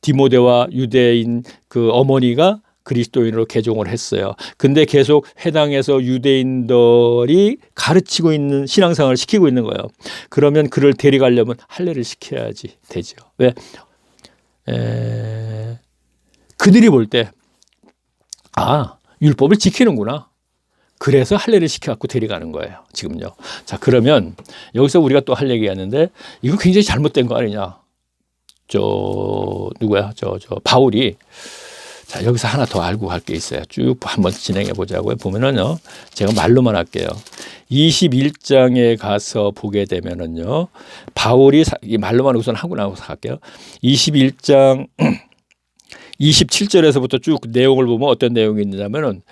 디모데와 유대인 그 어머니가 그리스도인으로 개종을 했어요. 근데 계속 회당에서 유대인들이 가르치고 있는 신앙생활을 시키고 있는 거예요. 그러면 그를 데려가려면 할례를 시켜야지 되죠. 왜? 그들이 볼 때 율법을 지키는구나. 그래서 할례를 시켜갖고 데려가는 거예요. 지금요. 자, 그러면 여기서 우리가 또 할 얘기가 있는데 이거 굉장히 잘못된 거 아니냐. 바울이 자, 여기서 하나 더 알고 갈 게 있어요. 쭉 한번 진행해 보자고요. 보면은요, 제가 말로만 할게요. 21장에 가서 보게 되면은요, 바울이 말로만 우선 하고 나서 갈게요. 21장 27절에서부터 쭉 내용을 보면 어떤 내용이 있냐면은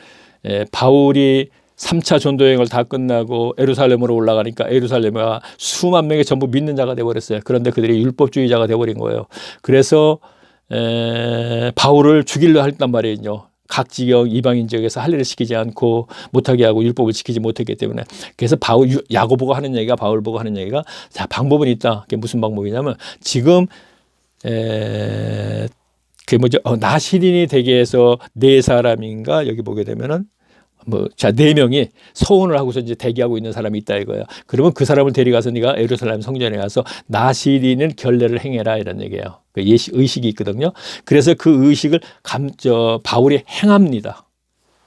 바울이 3차 전도 여행을 다 끝나고 예루살렘으로 올라가니까 예루살렘에 수만 명이 전부 믿는 자가 되어버렸어요. 그런데 그들이 율법주의자가 되어버린 거예요. 그래서 바울을 죽이려 했단 말이에요. 각 지역 이방인 지역에서 할례를 시키지 않고 못하게 하고 율법을 지키지 못했기 때문에 그래서 야고보가 하는 얘기가 바울 보고 하는 얘기가 자 방법은 있다. 그게 무슨 방법이냐면 지금 그게 뭐죠? 나시린이 되게 해서 네 사람인가 여기 보게 되면은 자, 네 명이 서원을 하고서 이제 대기하고 있는 사람이 있다 이거예요. 그러면 그 사람을 데려가서 네가 예루살렘 성전에 가서 나시린은 결례를 행해라 이런 얘기예요. 그 의식이 있거든요. 그래서 그 의식을 바울이 행합니다.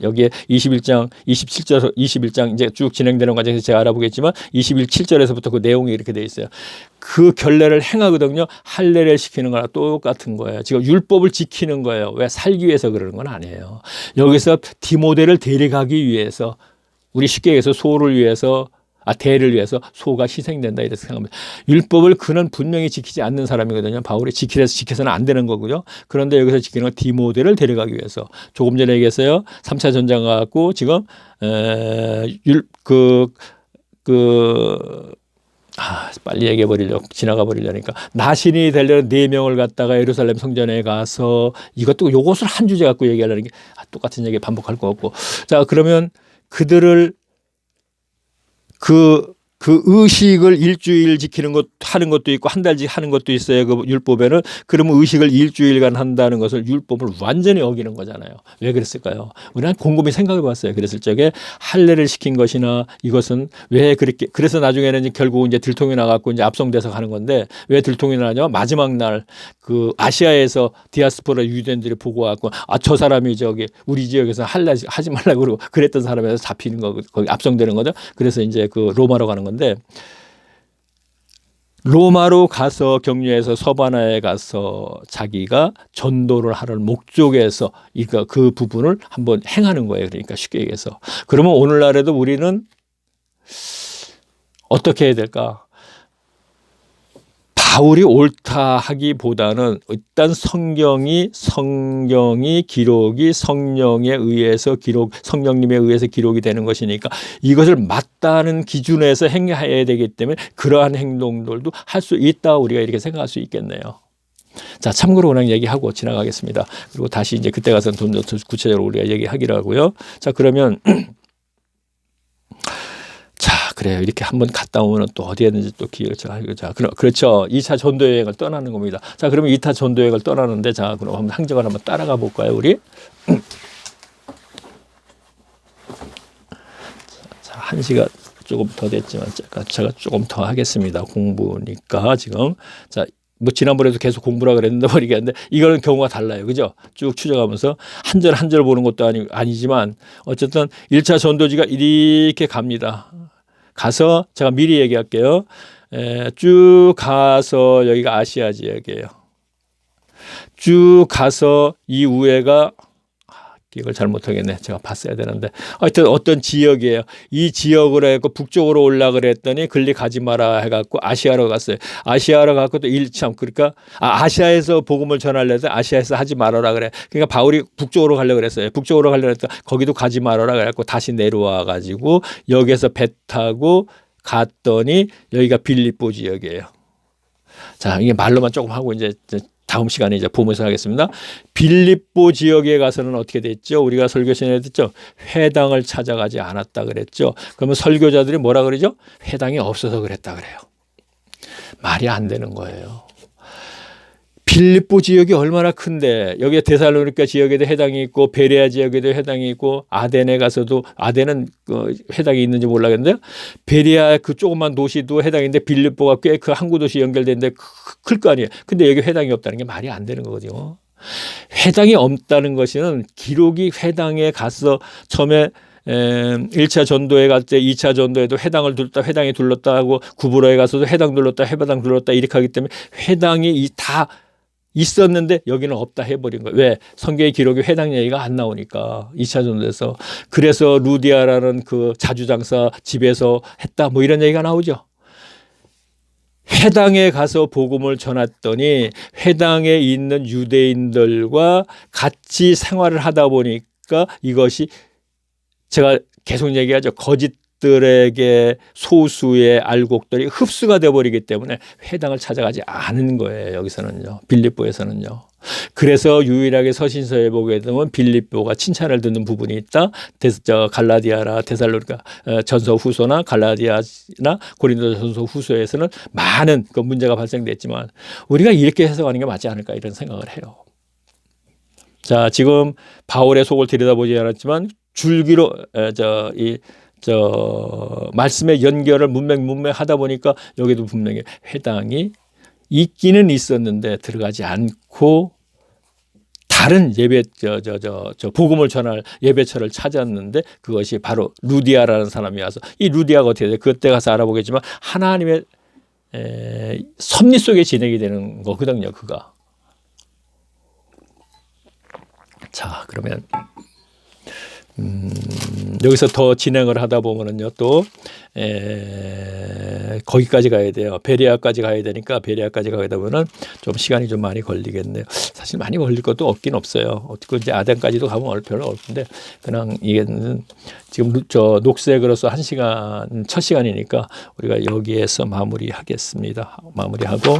여기에 21장, 27절, 21장 이제 쭉 진행되는 과정에서 제가 알아보겠지만 7절에서부터 그 내용이 이렇게 돼 있어요. 그 결례를 행하거든요. 할례를 시키는 거랑 똑같은 거예요. 지금 율법을 지키는 거예요. 왜? 살기 위해서 그러는 건 아니에요. 여기서 디모데를 데려가기 위해서 우리 쉽게 얘기해서 소를 위해서 대를 위해서 소가 희생된다 이렇게 생각합니다. 율법을 그는 분명히 지키지 않는 사람이거든요. 바울이 지켜서는 안 되는 거고요. 그런데 여기서 지키는 건 디모데를 데려가기 위해서. 조금 전에 얘기했어요. 3차 전쟁 갖고 지금 빨리 얘기해 버리려고 지나가 버리려니까 나신이 되려는 네 명을 갖다가 예루살렘 성전에 가서 이것도 요것을 한 주제 갖고 얘기하려는 게 똑같은 얘기 반복할 거 없고. 자, 그러면 그들을 그 의식을 일주일 지키는 것, 하는 것도 있고, 한 달 하는 것도 있어요. 그 율법에는. 그러면 의식을 일주일간 한다는 것을 율법을 완전히 어기는 거잖아요. 왜 그랬을까요? 우리는 곰곰이 생각해 봤어요. 그랬을 적에 할례를 시킨 것이나 이것은 왜 그렇게, 그래서 나중에는 결국 이제 들통이 나갖고 이제 압송돼서 가는 건데 왜 들통이 나냐면 마지막 날 그 아시아에서 디아스포라 유대인들이 보고 와갖고 저 사람이 우리 지역에서 할례 하지 말라고 그러고 그랬던 사람에서 잡히는 거, 거기 압송되는 거죠. 그래서 이제 그 로마로 가는 건데 로마로 가서 격려해서 서바나에 가서 자기가 전도를 하는 목적에서 그 부분을 한번 행하는 거예요. 그러니까 쉽게 얘기해서. 그러면 오늘날에도 우리는 어떻게 해야 될까? 바울이 옳다 하기보다는 일단 성경이 기록이 성령에 의해서 성령님에 의해서 기록이 되는 것이니까 이것을 맞다는 기준에서 행해야 되기 때문에 그러한 행동들도 할 수 있다 우리가 이렇게 생각할 수 있겠네요. 자, 참고로 그냥 얘기하고 지나가겠습니다. 그리고 다시 이제 그때 가서는 좀 더 구체적으로 우리가 얘기하기로 하고요. 자, 그러면 그래요. 이렇게 한번 갔다 오면 또 어디에든지 또 기회를 그렇죠. 2차 전도 여행을 떠나는 겁니다. 자, 그러면 2차 전도 여행을 떠나는데 자, 그럼 한번 행적을 한번 따라가 볼까요, 우리? 자, 1시간 조금 더 됐지만 제가 조금 더 하겠습니다. 공부니까 지금. 자, 지난번에도 계속 공부라 그랬는데 모르겠는데 이거는 경우가 달라요. 그죠? 쭉 추적하면서 한 절 한 절 보는 것도 아니지만 어쨌든 1차 전도지가 이렇게 갑니다. 가서 제가 미리 얘기할게요. 쭉 가서 여기가 아시아 지역이에요. 쭉 가서 이 우회가 이걸 잘못하겠네. 제가 봤어야 되는데. 하여튼 어떤 지역이에요. 이 지역으로 해서 북쪽으로 올라가 그랬더니 글리 가지 마라 해갖고 아시아로 갔어요. 아시아로 가고 또 그러니까 아시아에서 복음을 전하려다 아시아에서 하지 말아라 그래. 그러니까 바울이 북쪽으로 가려고 그랬어요. 북쪽으로 가려고 했더니 거기도 가지 말아라 그래갖고 다시 내려와 가지고 여기에서 배 타고 갔더니 여기가 빌립보 지역이에요. 자, 이게 말로만 조금 하고 이제 다음 시간에 이제 보면서 하겠습니다. 빌립보 지역에 가서는 어떻게 됐죠? 우리가 설교 시간에 듣죠? 회당을 찾아가지 않았다 그랬죠. 그러면 설교자들이 뭐라 그러죠? 회당이 없어서 그랬다 그래요. 말이 안 되는 거예요. 빌립보 지역이 얼마나 큰데 여기에 데살로니가 지역에도 해당이 있고 베레아 지역에도 해당이 있고 아덴에 가서도 아덴은 해당이 있는지 몰라겠는데요. 베레아 그 조그만 도시도 해당인데 빌립보가 꽤 그 항구 도시 연결되는데 클 거 아니에요. 근데 여기 회당이 없다는 게 말이 안 되는 거거든요. 회당이 없다는 것은 기록이 회당에 가서 처음에 1차 전도에 갈 때 2차 전도에도 회당이 둘렀다 하고 구브로에 가서도 회당 둘렀다 해바당 둘렀다 이렇게 하기 때문에 회당이 다 있었는데 여기는 없다 해버린 거예요. 왜? 성경의 기록에 회당 얘기가 안 나오니까 2차 전도에서. 그래서 루디아라는 그 자주장사 집에서 했다 뭐 이런 얘기가 나오죠. 회당에 가서 복음을 전했더니 회당에 있는 유대인들과 같이 생활을 하다 보니까 이것이 제가 계속 얘기하죠. 거짓들에게 소수의 알곡들이 흡수가 되어버리기 때문에 회당을 찾아가지 않은 거예요. 여기서는요. 빌립보에서는요. 그래서 유일하게 서신서에 보게 되면 빌립보가 칭찬을 듣는 부분이 있다. 갈라디아나 데살로니가 전서 후서나 갈라디아나 고린도 전서 후서에서는 많은 그 문제가 발생됐지만 우리가 이렇게 해석하는 게 맞지 않을까 이런 생각을 해요. 자, 지금 바울의 속을 들여다보지 않았지만 줄기로 말씀의 연결을 문맥하다 보니까 여기도 분명히 회당이 있기는 있었는데 들어가지 않고 다른 예배 복음을 전할 예배처를 찾았는데 그것이 바로 루디아라는 사람이 와서 이 루디아가 어떻게 돼? 그때 가서 알아보겠지만 하나님의 섭리 속에 진행이 되는 거거든요. 그가. 자, 그러면 여기서 더 진행을 하다 보면은요, 또 거기까지 가야 돼요. 베레아까지 가야 되니까 베레아까지 가다 보면은 좀 시간이 좀 많이 걸리겠네요. 사실 많이 걸릴 것도 없긴 없어요. 어떻게 이제 아덴까지도 가면 별로 없는데 그냥 이게 지금 녹색으로서 1시간 첫 시간이니까 우리가 여기에서 마무리하겠습니다. 마무리하고.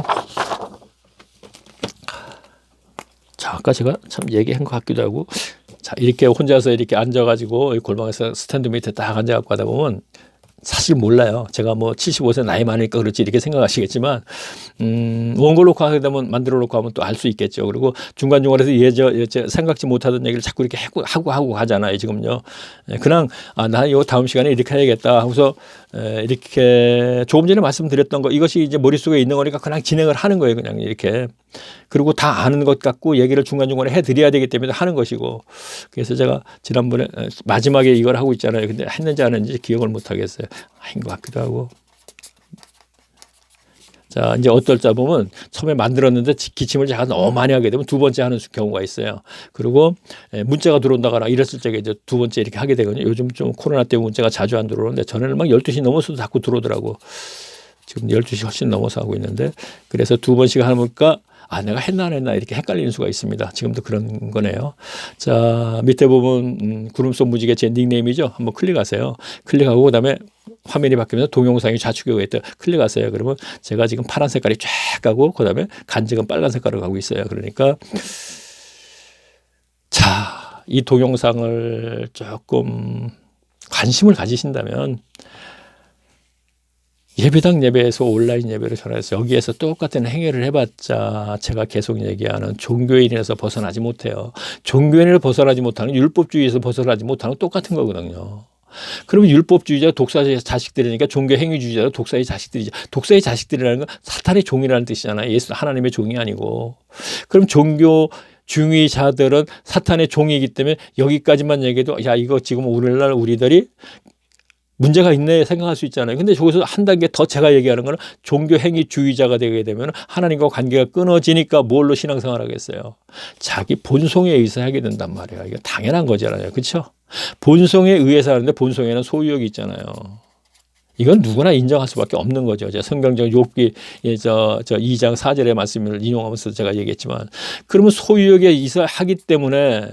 자, 아까 제가 참 얘기한 것 같기도 하고. 자, 이렇게 혼자서 이렇게 앉아가지고 골방에서 스탠드 밑에 딱 앉아갖고 하다 보면 사실 몰라요. 제가 뭐 75세 나이 많으니까 그렇지 이렇게 생각하시겠지만 원고 놓고 하게 되면 만들어 놓고 하면 또 알 수 있겠죠. 그리고 중간중간에서 생각지 못하던 얘기를 자꾸 이렇게 하고 가잖아요. 지금요. 그냥 나 요 다음 시간에 이렇게 해야겠다 하고서 이렇게 조금 전에 말씀드렸던 거 이것이 이제 머릿속에 있는 거니까 그냥 진행을 하는 거예요. 그냥 이렇게. 그리고 다 아는 것 같고 얘기를 중간중간에 해드려야 되기 때문에 하는 것이고. 그래서 제가 지난번에 마지막에 이걸 하고 있잖아요. 근데 했는지 안 했는지 기억을 못 하겠어요. 한 것 같기도 하고. 자, 이제 어떨 자 보면 처음에 만들었는데 기침을 제가 너무 많이 하게 되면 두 번째 하는 경우가 있어요. 그리고 문자가 들어온다거나 이랬을 적에 이제 두 번째 이렇게 하게 되거든요. 요즘 좀 코로나 때문에 문자가 자주 안 들어오는데 전에는 막 12시 넘어서도 자꾸 들어오더라고. 지금 12시 훨씬 넘어서 하고 있는데 그래서 두 번씩 하니까 내가 했나 안 했나 이렇게 헷갈리는 수가 있습니다. 지금도 그런 거네요. 자, 밑에 보면 구름속 무지개 제 닉네임이죠. 한번 클릭하세요. 클릭하고 그다음에 화면이 바뀌면서 동영상이 좌측에 있다. 클릭하세요. 그러면 제가 지금 파란 색깔이 쫙 가고 그다음에 간직은 빨간 색깔로 가고 있어요. 그러니까 자, 이 동영상을 조금 관심을 가지신다면 예배당 예배에서 온라인 예배로 전환해서 여기에서 똑같은 행위를 해봤자 제가 계속 얘기하는 종교인에서 벗어나지 못해요. 종교인을 벗어나지 못하는 율법주의에서 벗어나지 못하는 똑같은 거거든요. 그러면 율법주의자 독사의 자식들이니까 종교 행위주의자도 독사의 자식들이죠. 독사의 자식들이라는 건 사탄의 종이라는 뜻이잖아요. 예수 하나님의 종이 아니고. 그럼 종교 중위자들은 사탄의 종이기 때문에 여기까지만 얘기해도 야 이거 지금 오늘날 우리들이 문제가 있네 생각할 수 있잖아요. 근데 저기서 한 단계 더 제가 얘기하는 거는 종교 행위주의자가 되게 되면 하나님과 관계가 끊어지니까 뭘로 신앙생활 하겠어요. 자기 본성에 의해서 하게 된단 말이에요. 이게 당연한 거잖아요. 그렇죠? 본성에 의해서 하는데 본성에는 소유욕이 있잖아요. 이건 누구나 인정할 수밖에 없는 거죠. 제가 성경적 욥기 2장 4절의 말씀을 인용하면서 제가 얘기했지만 그러면 소유욕에 의해서 하기 때문에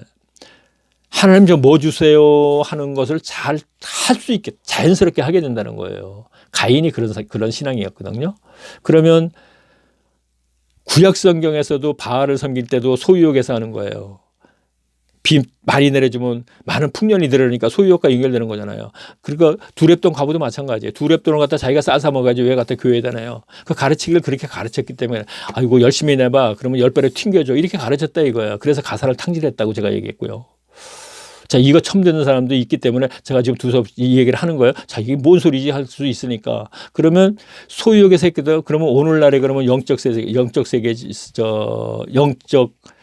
하나님 저 뭐 주세요 하는 것을 잘 할 수 있게 자연스럽게 하게 된다는 거예요. 가인이 그런 신앙이었거든요. 그러면 구약 성경에서도 바알을 섬길 때도 소유욕에서 하는 거예요. 비 많이 내려주면 많은 풍년이 들으니까 소유욕과 연결되는 거잖아요. 그러니까 두렙돈 과부도 마찬가지예요. 두렙돈을 갖다 자기가 싸서 먹어가지고 왜 갖다 교회에 다녀요. 그 가르치기를 그렇게 가르쳤기 때문에 아이고 열심히 내봐 그러면 10배로 튕겨줘 이렇게 가르쳤다 이거예요. 그래서 가사를 탕질했다고 제가 얘기했고요. 자, 이거 처음 듣는 사람도 있기 때문에 제가 지금 두서 이 얘기를 하는 거예요. 자, 이게 뭔 소리지 할 수 있으니까. 그러면 소유욕의 새끼들, 그러면 오늘날에 그러면 영적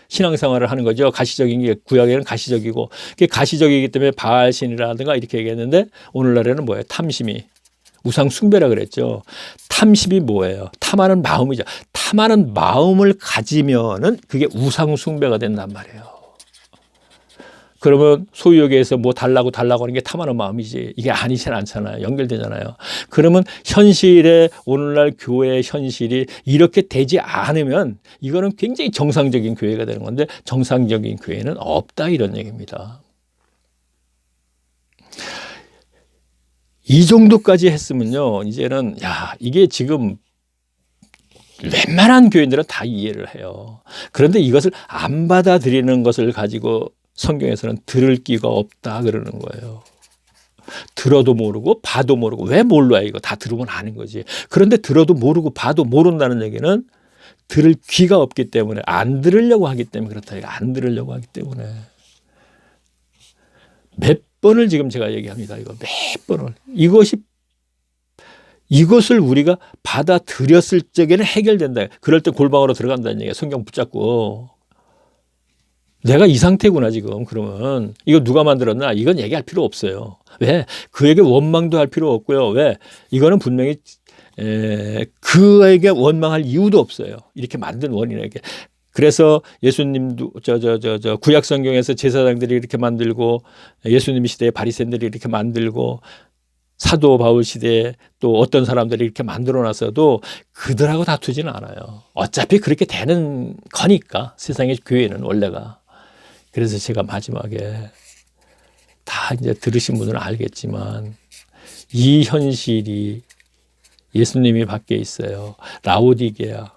신앙생활을 하는 거죠. 가시적인 게 구약에는 가시적이고, 그게 가시적이기 때문에 바알신이라든가 이렇게 얘기했는데 오늘날에는 뭐예요? 탐심이. 우상 숭배라 그랬죠. 탐심이 뭐예요? 탐하는 마음이죠. 탐하는 마음을 가지면은 그게 우상 숭배가 된단 말이에요. 그러면 소유욕에서 뭐 달라고 하는 게 탐하는 마음이지. 이게 아니진 않잖아요. 연결되잖아요. 그러면 현실의 오늘날 교회의 현실이 이렇게 되지 않으면 이거는 굉장히 정상적인 교회가 되는 건데 정상적인 교회는 없다 이런 얘기입니다. 이 정도까지 했으면요. 이제는 이게 지금 웬만한 교인들은 다 이해를 해요. 그런데 이것을 안 받아들이는 것을 가지고 성경에서는 들을 끼가 없다 그러는 거예요. 들어도 모르고 봐도 모르고 왜 몰라요? 이거 다 들으면 아는 거지. 그런데 들어도 모르고 봐도 모른다는 얘기는 들을 귀가 없기 때문에 안 들으려고 하기 때문에 그렇다. 안 들으려고 하기 때문에 몇 번을 지금 제가 얘기합니다. 이거 몇 번을. 이것을 우리가 받아들였을 적에는 해결된다. 그럴 때 골방으로 들어간다는 얘기야. 성경 붙잡고. 내가 이 상태구나 지금. 그러면 이거 누가 만들었나? 이건 얘기할 필요 없어요. 왜? 그에게 원망도 할 필요 없고요. 왜? 이거는 분명히 그에게 원망할 이유도 없어요. 이렇게 만든 원인에게. 그래서 예수님도 구약 성경에서 제사장들이 이렇게 만들고 예수님 시대에 바리새인들이 이렇게 만들고 사도 바울 시대에 또 어떤 사람들이 이렇게 만들어 놨어도 그들하고 다투지는 않아요. 어차피 그렇게 되는 거니까 세상의 교회는 원래가. 그래서 제가 마지막에 다 이제 들으신 분들은 알겠지만 이 현실이 예수님이 밖에 있어요. 라오디게아.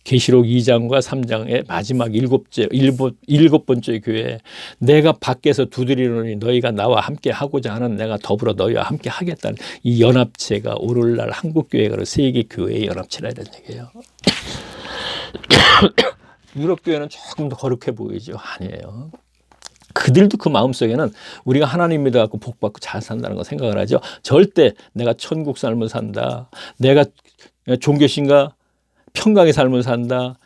계시록 2장과 3장의 마지막 일곱 번째 교회. 내가 밖에서 두드리노니 너희가 나와 함께 하고자 하는 내가 더불어 너희와 함께 하겠다는 이 연합체가 오늘날 한국교회가 세계교회의 연합체라 이런 얘기예요. 유럽 교회는 조금 더 거룩해 보이죠. 아니에요. 그들도 그 마음속에는 우리가 하나님 믿어갖고 복받고 잘 산다는 거 생각을 하죠. 절대 내가 천국 삶을 산다. 내가 종교신가 평강의 삶을 산다.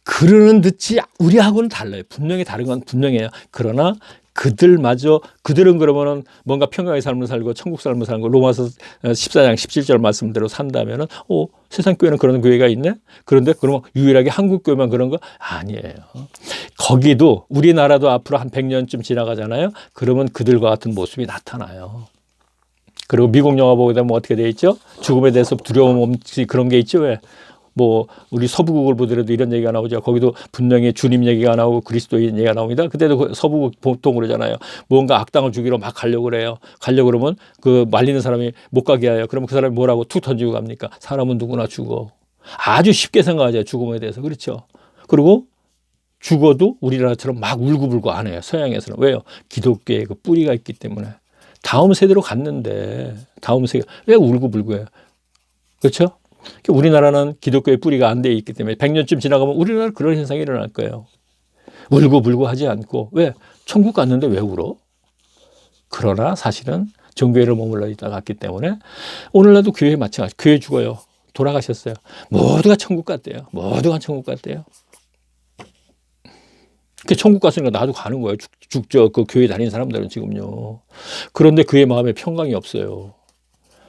그러는 듯이 우리하고는 달라요. 분명히 다른 건 분명해요. 그러나 그들은 그러면은 뭔가 평강의 삶을 살고 천국 삶을 사는 거 로마서 14장 17절 말씀대로 산다면은 세상 교회는 그런 교회가 있네? 그런데 그러면 유일하게 한국 교회만 그런 거? 아니에요. 거기도 우리나라도 앞으로 한 100년쯤 지나가잖아요. 그러면 그들과 같은 모습이 나타나요. 그리고 미국 영화 보게 되면 어떻게 돼 있죠? 죽음에 대해서 두려움 없이 그런 게 있죠. 왜? 우리 서부국을 보더라도 이런 얘기가 나오죠. 거기도 분명히 주님 얘기가 나오고 그리스도인 얘기가 나옵니다. 그때도 서부국 보통 그러잖아요. 뭔가 악당을 죽이러 막 가려고 그래요. 가려고 그러면 그 말리는 사람이 못 가게 해요. 그러면 그 사람이 뭐라고 툭 던지고 갑니까? 사람은 누구나 죽어. 아주 쉽게 생각하죠. 죽음에 대해서. 그렇죠. 그리고 죽어도 우리나라처럼 막 울고불고 안 해요. 서양에서는. 왜요? 기독교의 그 뿌리가 있기 때문에. 다음 세대로 갔는데 다음 세대 왜 울고불고 해요? 그렇죠? 우리나라는 기독교의 뿌리가 안 돼 있기 때문에 100년쯤 지나가면 우리나라는 그런 현상이 일어날 거예요. 울고불고 하지 않고. 왜? 천국 갔는데 왜 울어? 그러나 사실은 종교회를 머물러 있다 갔기 때문에 오늘날도 교회에 마찬가지. 교회 죽어요. 돌아가셨어요. 모두가 천국 갔대요. 모두가 천국 갔대요. 천국 갔으니까 나도 가는 거예요. 죽죠. 그 교회 다니는 사람들은 지금요. 그런데 그의 마음에 평강이 없어요.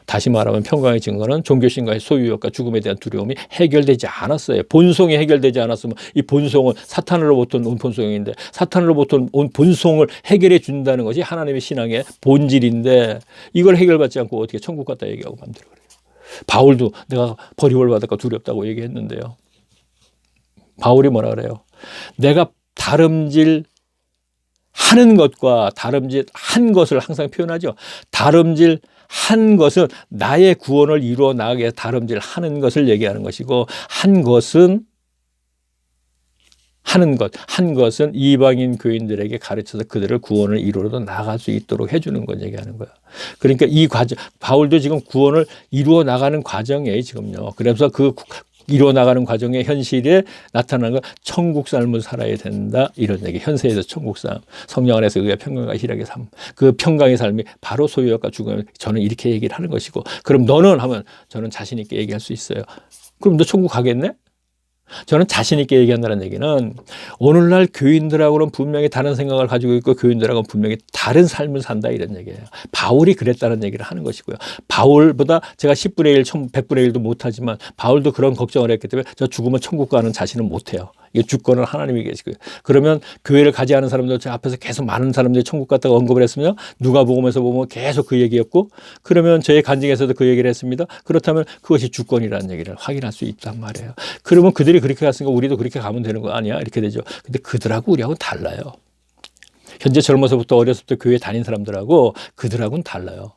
다시 말하면 평강의 증거는 종교신과의 소유욕과 죽음에 대한 두려움이 해결되지 않았어요. 본성이 해결되지 않았으면 이 본성은 사탄으로부터 온 본성인데 사탄으로부터 온 본성을 해결해 준다는 것이 하나님의 신앙의 본질인데 이걸 해결받지 않고 어떻게 천국 갔다 얘기하고 만들어 그래요. 바울도 내가 버림을 받을까 두렵다고 얘기했는데요. 바울이 뭐라 그래요? 내가 다름질 하는 것과 다름질 한 것을 항상 표현하죠. 다름질 한 것은 나의 구원을 이루어 나가게 해서 다름질 하는 것을 얘기하는 것이고 한 것은 하는 것, 한 것은 이방인 교인들에게 가르쳐서 그들을 구원을 이루어 나갈 수 있도록 해주는 것 얘기하는 거예요. 그러니까 이 과정, 바울도 지금 구원을 이루어 나가는 과정이에요, 지금요. 그래서 그 이루어 나가는 과정의 현실에 나타나는 건 천국 삶을 살아야 된다. 이런 얘기. 현세에서 천국 삶, 성령 안에서 의와 평강과 희락의 삶. 그 평강의 삶이 바로 소유욕과 죽음을 저는 이렇게 얘기를 하는 것이고 그럼 너는 하면 저는 자신 있게 얘기할 수 있어요. 그럼 너 천국 가겠네? 저는 자신 있게 얘기한다는 얘기는 오늘날 교인들하고는 분명히 다른 생각을 가지고 있고 교인들하고는 분명히 다른 삶을 산다 이런 얘기예요. 바울이 그랬다는 얘기를 하는 것이고요. 바울보다 제가 10분의 1, 100분의 1도 못하지만 바울도 그런 걱정을 했기 때문에 저 죽으면 천국 가는 자신은 못해요. 이 주권은 하나님이 계시고요. 그러면 교회를 가지 않은 사람들 저 앞에서 계속 많은 사람들이 천국 갔다가 언급을 했으며 누가복음에서 보면 계속 그 얘기였고 그러면 저의 간증에서도 그 얘기를 했습니다. 그렇다면 그것이 주권이라는 얘기를 확인할 수 있단 말이에요. 그러면 그들이 그렇게 갔으니까 우리도 그렇게 가면 되는 거 아니야? 이렇게 되죠. 근데 그들하고 우리하고는 달라요. 현재 젊어서부터 어려서부터 교회 다닌 사람들하고 그들하고는 달라요.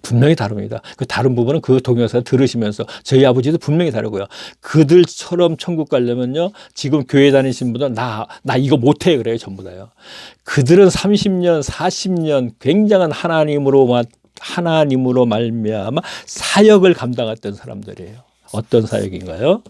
분명히 다릅니다. 그 다른 부분은 그 동영상을 들으시면서 저희 아버지도 분명히 다르고요. 그들처럼 천국 가려면요. 지금 교회 다니신 분은 나 이거 못해 그래요. 전부 다요. 그들은 30년, 40년 굉장한 하나님으로 말미암아 사역을 감당했던 사람들이에요. 어떤 사역인가요?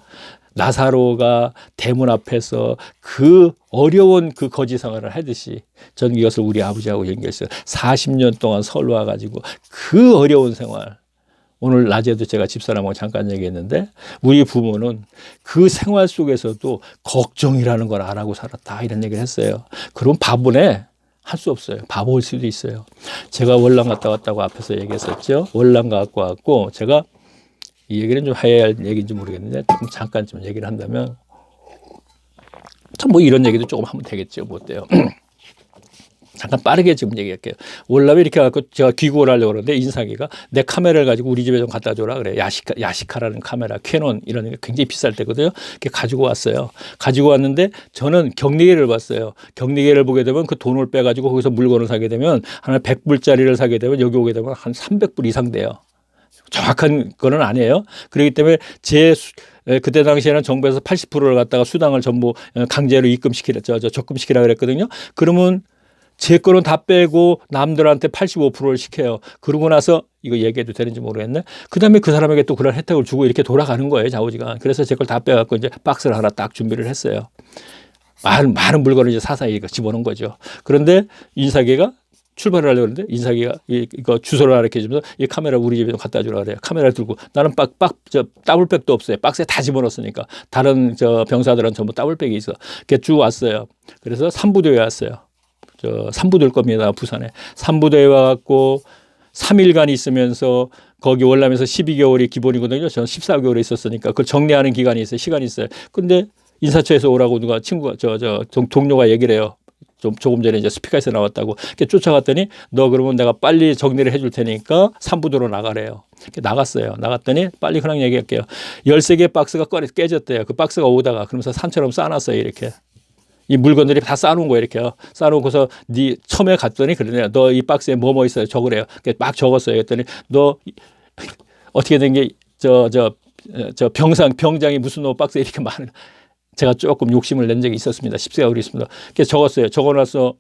나사로가 대문 앞에서 그 어려운 그 거지 생활을 하듯이 저는 이것을 우리 아버지하고 연결해서 40년 동안 서울 와가지고 그 어려운 생활, 오늘 낮에도 제가 집사람하고 잠깐 얘기했는데 우리 부모는 그 생활 속에서도 걱정이라는 걸 안 하고 살았다 이런 얘기를 했어요. 그럼 바보네? 할 수 없어요. 바보일 수도 있어요. 제가 월남 갔다 왔다고 앞에서 얘기했었죠. 월남 갖고 왔고 제가 이 얘기는 좀 해야 할 얘기인지 모르겠는데 조금 잠깐 좀 얘기를 한다면 참 뭐 이런 얘기도 조금 하면 되겠죠. 뭐 어때요? 잠깐 빠르게 지금 얘기할게요. 월남에 이렇게 갖고 제가 귀국을 하려고 그러는데 인사기가 내 카메라를 가지고 우리 집에 좀 갖다 줘라 그래. 야시카라는 카메라, 캐논 이런 게 굉장히 비쌀 때거든요. 이렇게 가지고 왔어요. 가지고 왔는데 저는 경리계를 봤어요. 경리계를 보게 되면 그 돈을 빼가지고 거기서 물건을 사게 되면 하나 100불짜리를 사게 되면 여기 오게 되면 한 300불 이상 돼요. 정확한 거는 아니에요. 그렇기 때문에 그때 당시에는 정부에서 80%를 갖다가 수당을 전부 강제로 적금시키라 그랬거든요. 그러면 제 거는 다 빼고 남들한테 85%를 시켜요. 그러고 나서 이거 얘기해도 되는지 모르겠네. 그 다음에 그 사람에게 또 그런 혜택을 주고 이렇게 돌아가는 거예요, 좌우지가. 그래서 제 걸 다 빼갖고 이제 박스를 하나 딱 준비를 했어요. 많은 물건을 이제 사사히 집어넣은 거죠. 그런데 인사계가 출발을 하려고 하는데 인사기가 이거 주소를 알려 주면서 이 카메라 우리 집에 좀 갖다 주라 그래요. 카메라를 들고 나는 더블백도 없어요. 박스에 다 집어넣었으니까. 다른 병사들은 전부 더블백이 있어. 걔 쭉 왔어요. 그래서 삼부대에 왔어요. 삼부될 겁니다. 부산에. 삼부대에 와갖고 3일간 있으면서 거기 월남에서 12개월이 기본이거든요. 저는 14개월에 있었으니까 그걸 정리하는 기간이 있어요. 시간이 있어요. 근데 인사처에서 오라고 누가 친구가 동료가 얘기를 해요. 조금 전에 이제 스피커에서 나왔다고. 쫓아갔더니 너 그러면 내가 빨리 정리를 해줄 테니까 삼부도로 나가래요. 나갔어요. 나갔더니 빨리 그냥 얘기할게요. 13개 박스가 깨졌대요. 그 박스가 오다가 그러면서 산처럼 쌓아놨어요. 이렇게. 이 물건들이 다 쌓아놓은 거예요. 이렇게요. 쌓아놓고서 네 처음에 갔더니 그러네요. 너 이 박스에 뭐 있어요? 적으래요. 막 적었어요. 그랬더니 너 어떻게 된 게 병장이 무슨 박스에 이렇게 많은 제가 조금 욕심을 낸 적이 있었습니다. 10세가 그랬습니다. 그래서 적었어요. 적어놔서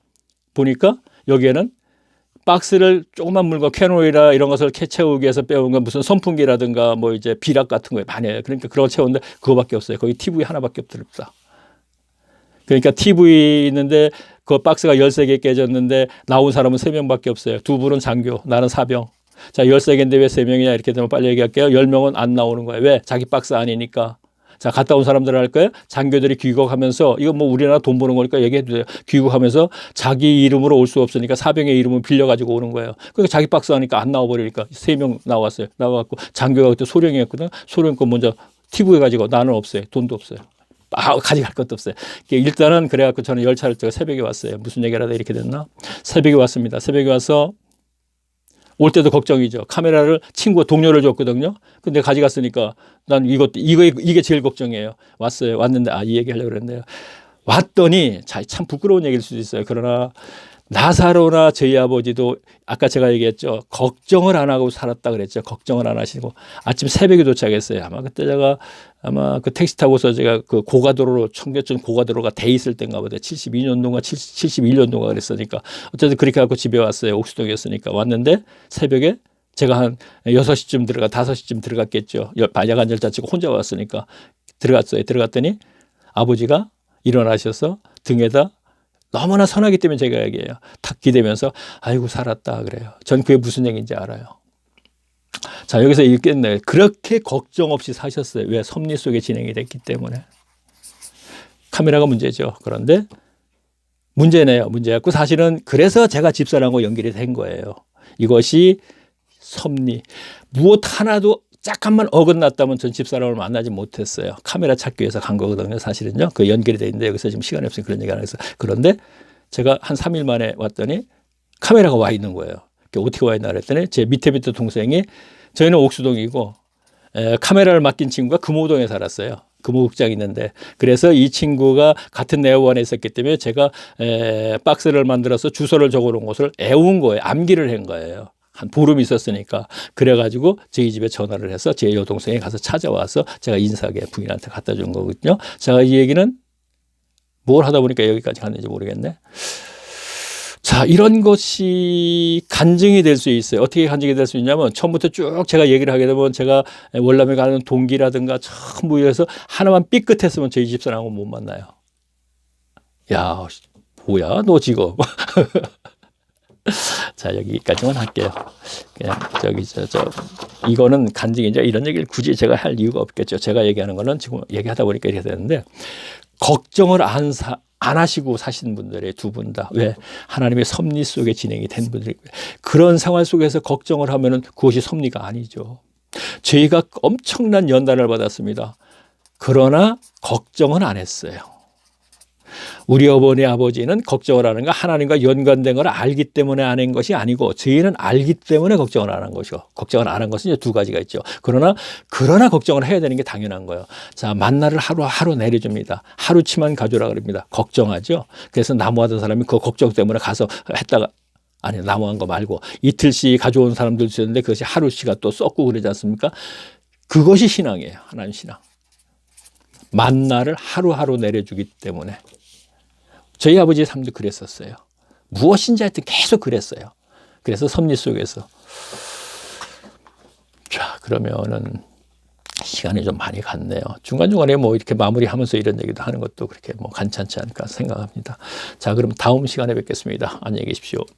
보니까 여기에는 박스를 조그만 물건 캐논이라 이런 것을 채우기 위해서 빼온 건 무슨 선풍기라든가 뭐 이제 비락 같은 거에 많이 해요. 그러니까 그걸 채웠는데 그거밖에 없어요. 거기 TV 하나밖에 없더랍니다. 그러니까 TV 있는데 그 박스가 13개 깨졌는데 나온 사람은 3명밖에 없어요. 2분은 장교, 나는 사병. 자, 13개인데 왜 3명이냐 이렇게 되면 빨리 얘기할게요. 10명은 안 나오는 거예요. 왜? 자기 박스 아니니까. 자, 갔다 온 사람들 할 거예요. 장교들이 귀국하면서 이거 뭐 우리나라 돈 버는 거니까 얘기해도 돼요. 귀국하면서 자기 이름으로 올 수 없으니까 사병의 이름을 빌려가지고 오는 거예요. 그러니까 자기 박스 하니까 안 나와버리니까 3명 나왔어요. 나와갖고 장교가 그때 소령이었거든. 소령 거 먼저 TV에 가지고 나는 없어요. 돈도 없어요. 가져갈 것도 없어요. 일단은 그래갖고 저는 열차를 제가 새벽에 왔어요. 무슨 얘기를 하다 이렇게 됐나? 새벽에 왔습니다. 새벽에 와서 올 때도 걱정이죠. 카메라를 동료를 줬거든요. 근데 가져갔으니까 난 이게 제일 걱정이에요. 왔는데 이 얘기 하려고 그랬는데요. 왔더니 참 부끄러운 얘기일 수도 있어요. 그러나 나사로나 저희 아버지도 아까 제가 얘기했죠. 걱정을 안 하고 살았다 그랬죠. 걱정을 안 하시고 아침 새벽에 도착했어요. 아마 그때 제가 그 택시 타고서 제가 그 고가도로로 청계천 고가도로가 돼 있을 때인가 보다. 72년도인가 71년도인가 그랬으니까 어쨌든 그렇게 갖고 집에 왔어요. 옥수동이었으니까 왔는데 새벽에 제가 한 6시쯤 5시쯤 들어갔겠죠. 야간 열차 치고 혼자 왔으니까 들어갔어요. 들어갔더니 아버지가 일어나셔서 등에다 너무나 선하기 때문에 제가 얘기해요. 탁 기대면서 아이고 살았다 그래요. 전 그게 무슨 얘기인지 알아요. 자, 여기서 읽겠네요. 그렇게 걱정 없이 사셨어요. 왜? 섭리 속에 진행이 됐기 때문에. 카메라가 문제죠. 그런데 문제네요. 문제였고 사실은 그래서 제가 집사람하고 연결이 된 거예요. 이것이 섭리. 무엇 하나도 잠깐만 어긋났다면 전 집사람을 만나지 못했어요. 카메라 찾기 위해서 간 거거든요. 사실은요. 그 연결이 돼 있는데 여기서 지금 시간이 없으니 그런 얘기 안 해서. 그런데 제가 한 3일 만에 왔더니 카메라가 와 있는 거예요. 어떻게 와 있나 그랬더니 제 밑에 동생이 저희는 옥수동이고 카메라를 맡긴 친구가 금호동에 살았어요. 금호극장 있는데 그래서 이 친구가 같은 내원에 있었기 때문에 제가 박스를 만들어서 주소를 적어놓은 곳을 애운 거예요. 암기를 한 거예요. 한 보름 있었으니까. 그래가지고 저희 집에 전화를 해서 제 여동생이 가서 찾아와서 제가 인사하게 부인한테 갖다 준 거거든요. 제가 이 얘기는 뭘 하다 보니까 여기까지 갔는지 모르겠네. 자, 이런 것이 간증이 될 수 있어요. 어떻게 간증이 될 수 있냐면 처음부터 쭉 제가 얘기를 하게 되면 제가 월남에 가는 동기라든가 전부 이래서 하나만 삐끗했으면 저희 집사람하고 못 만나요. 야, 뭐야, 너 지금. 자, 여기까지만 할게요. 그냥 이거는 간증이죠. 이런 얘기를 굳이 제가 할 이유가 없겠죠. 제가 얘기하는 거는 지금 얘기하다 보니까 이렇게 되는데, 걱정을 안 하시고 사신 분들의 두 분 다. 왜? 하나님의 섭리 속에 진행이 된 분들이. 그런 생활 속에서 걱정을 하면은 그것이 섭리가 아니죠. 저희가 엄청난 연단을 받았습니다. 그러나 걱정은 안 했어요. 우리 어머니 아버지는 걱정을 하는 거 하나님과 연관된 걸 알기 때문에 안 한 것이 아니고 저희는 알기 때문에 걱정을 안 한 것이고, 걱정을 안 한 것은 이제 두 가지가 있죠. 그러나 걱정을 해야 되는 게 당연한 거예요. 자, 만나를 하루 내려줍니다. 하루치만 가져라 그럽니다. 걱정하죠. 그래서 나무하던 사람이 그 걱정 때문에 가서 했다가, 아니, 나무한 거 말고 이틀씩 가져온 사람들 있었는데 그것이 하루씩가 또 썩고 그러지 않습니까? 그것이 신앙이에요. 하나님 신앙. 만나를 하루하루 내려주기 때문에. 저희 아버지의 삶도 그랬었어요. 무엇인지 하여튼 계속 그랬어요. 그래서 섭리 속에서. 자, 그러면은 시간이 좀 많이 갔네요. 중간중간에 뭐 이렇게 마무리하면서 이런 얘기도 하는 것도 그렇게 뭐 간찮지 않을까 생각합니다. 자, 그럼 다음 시간에 뵙겠습니다. 안녕히 계십시오.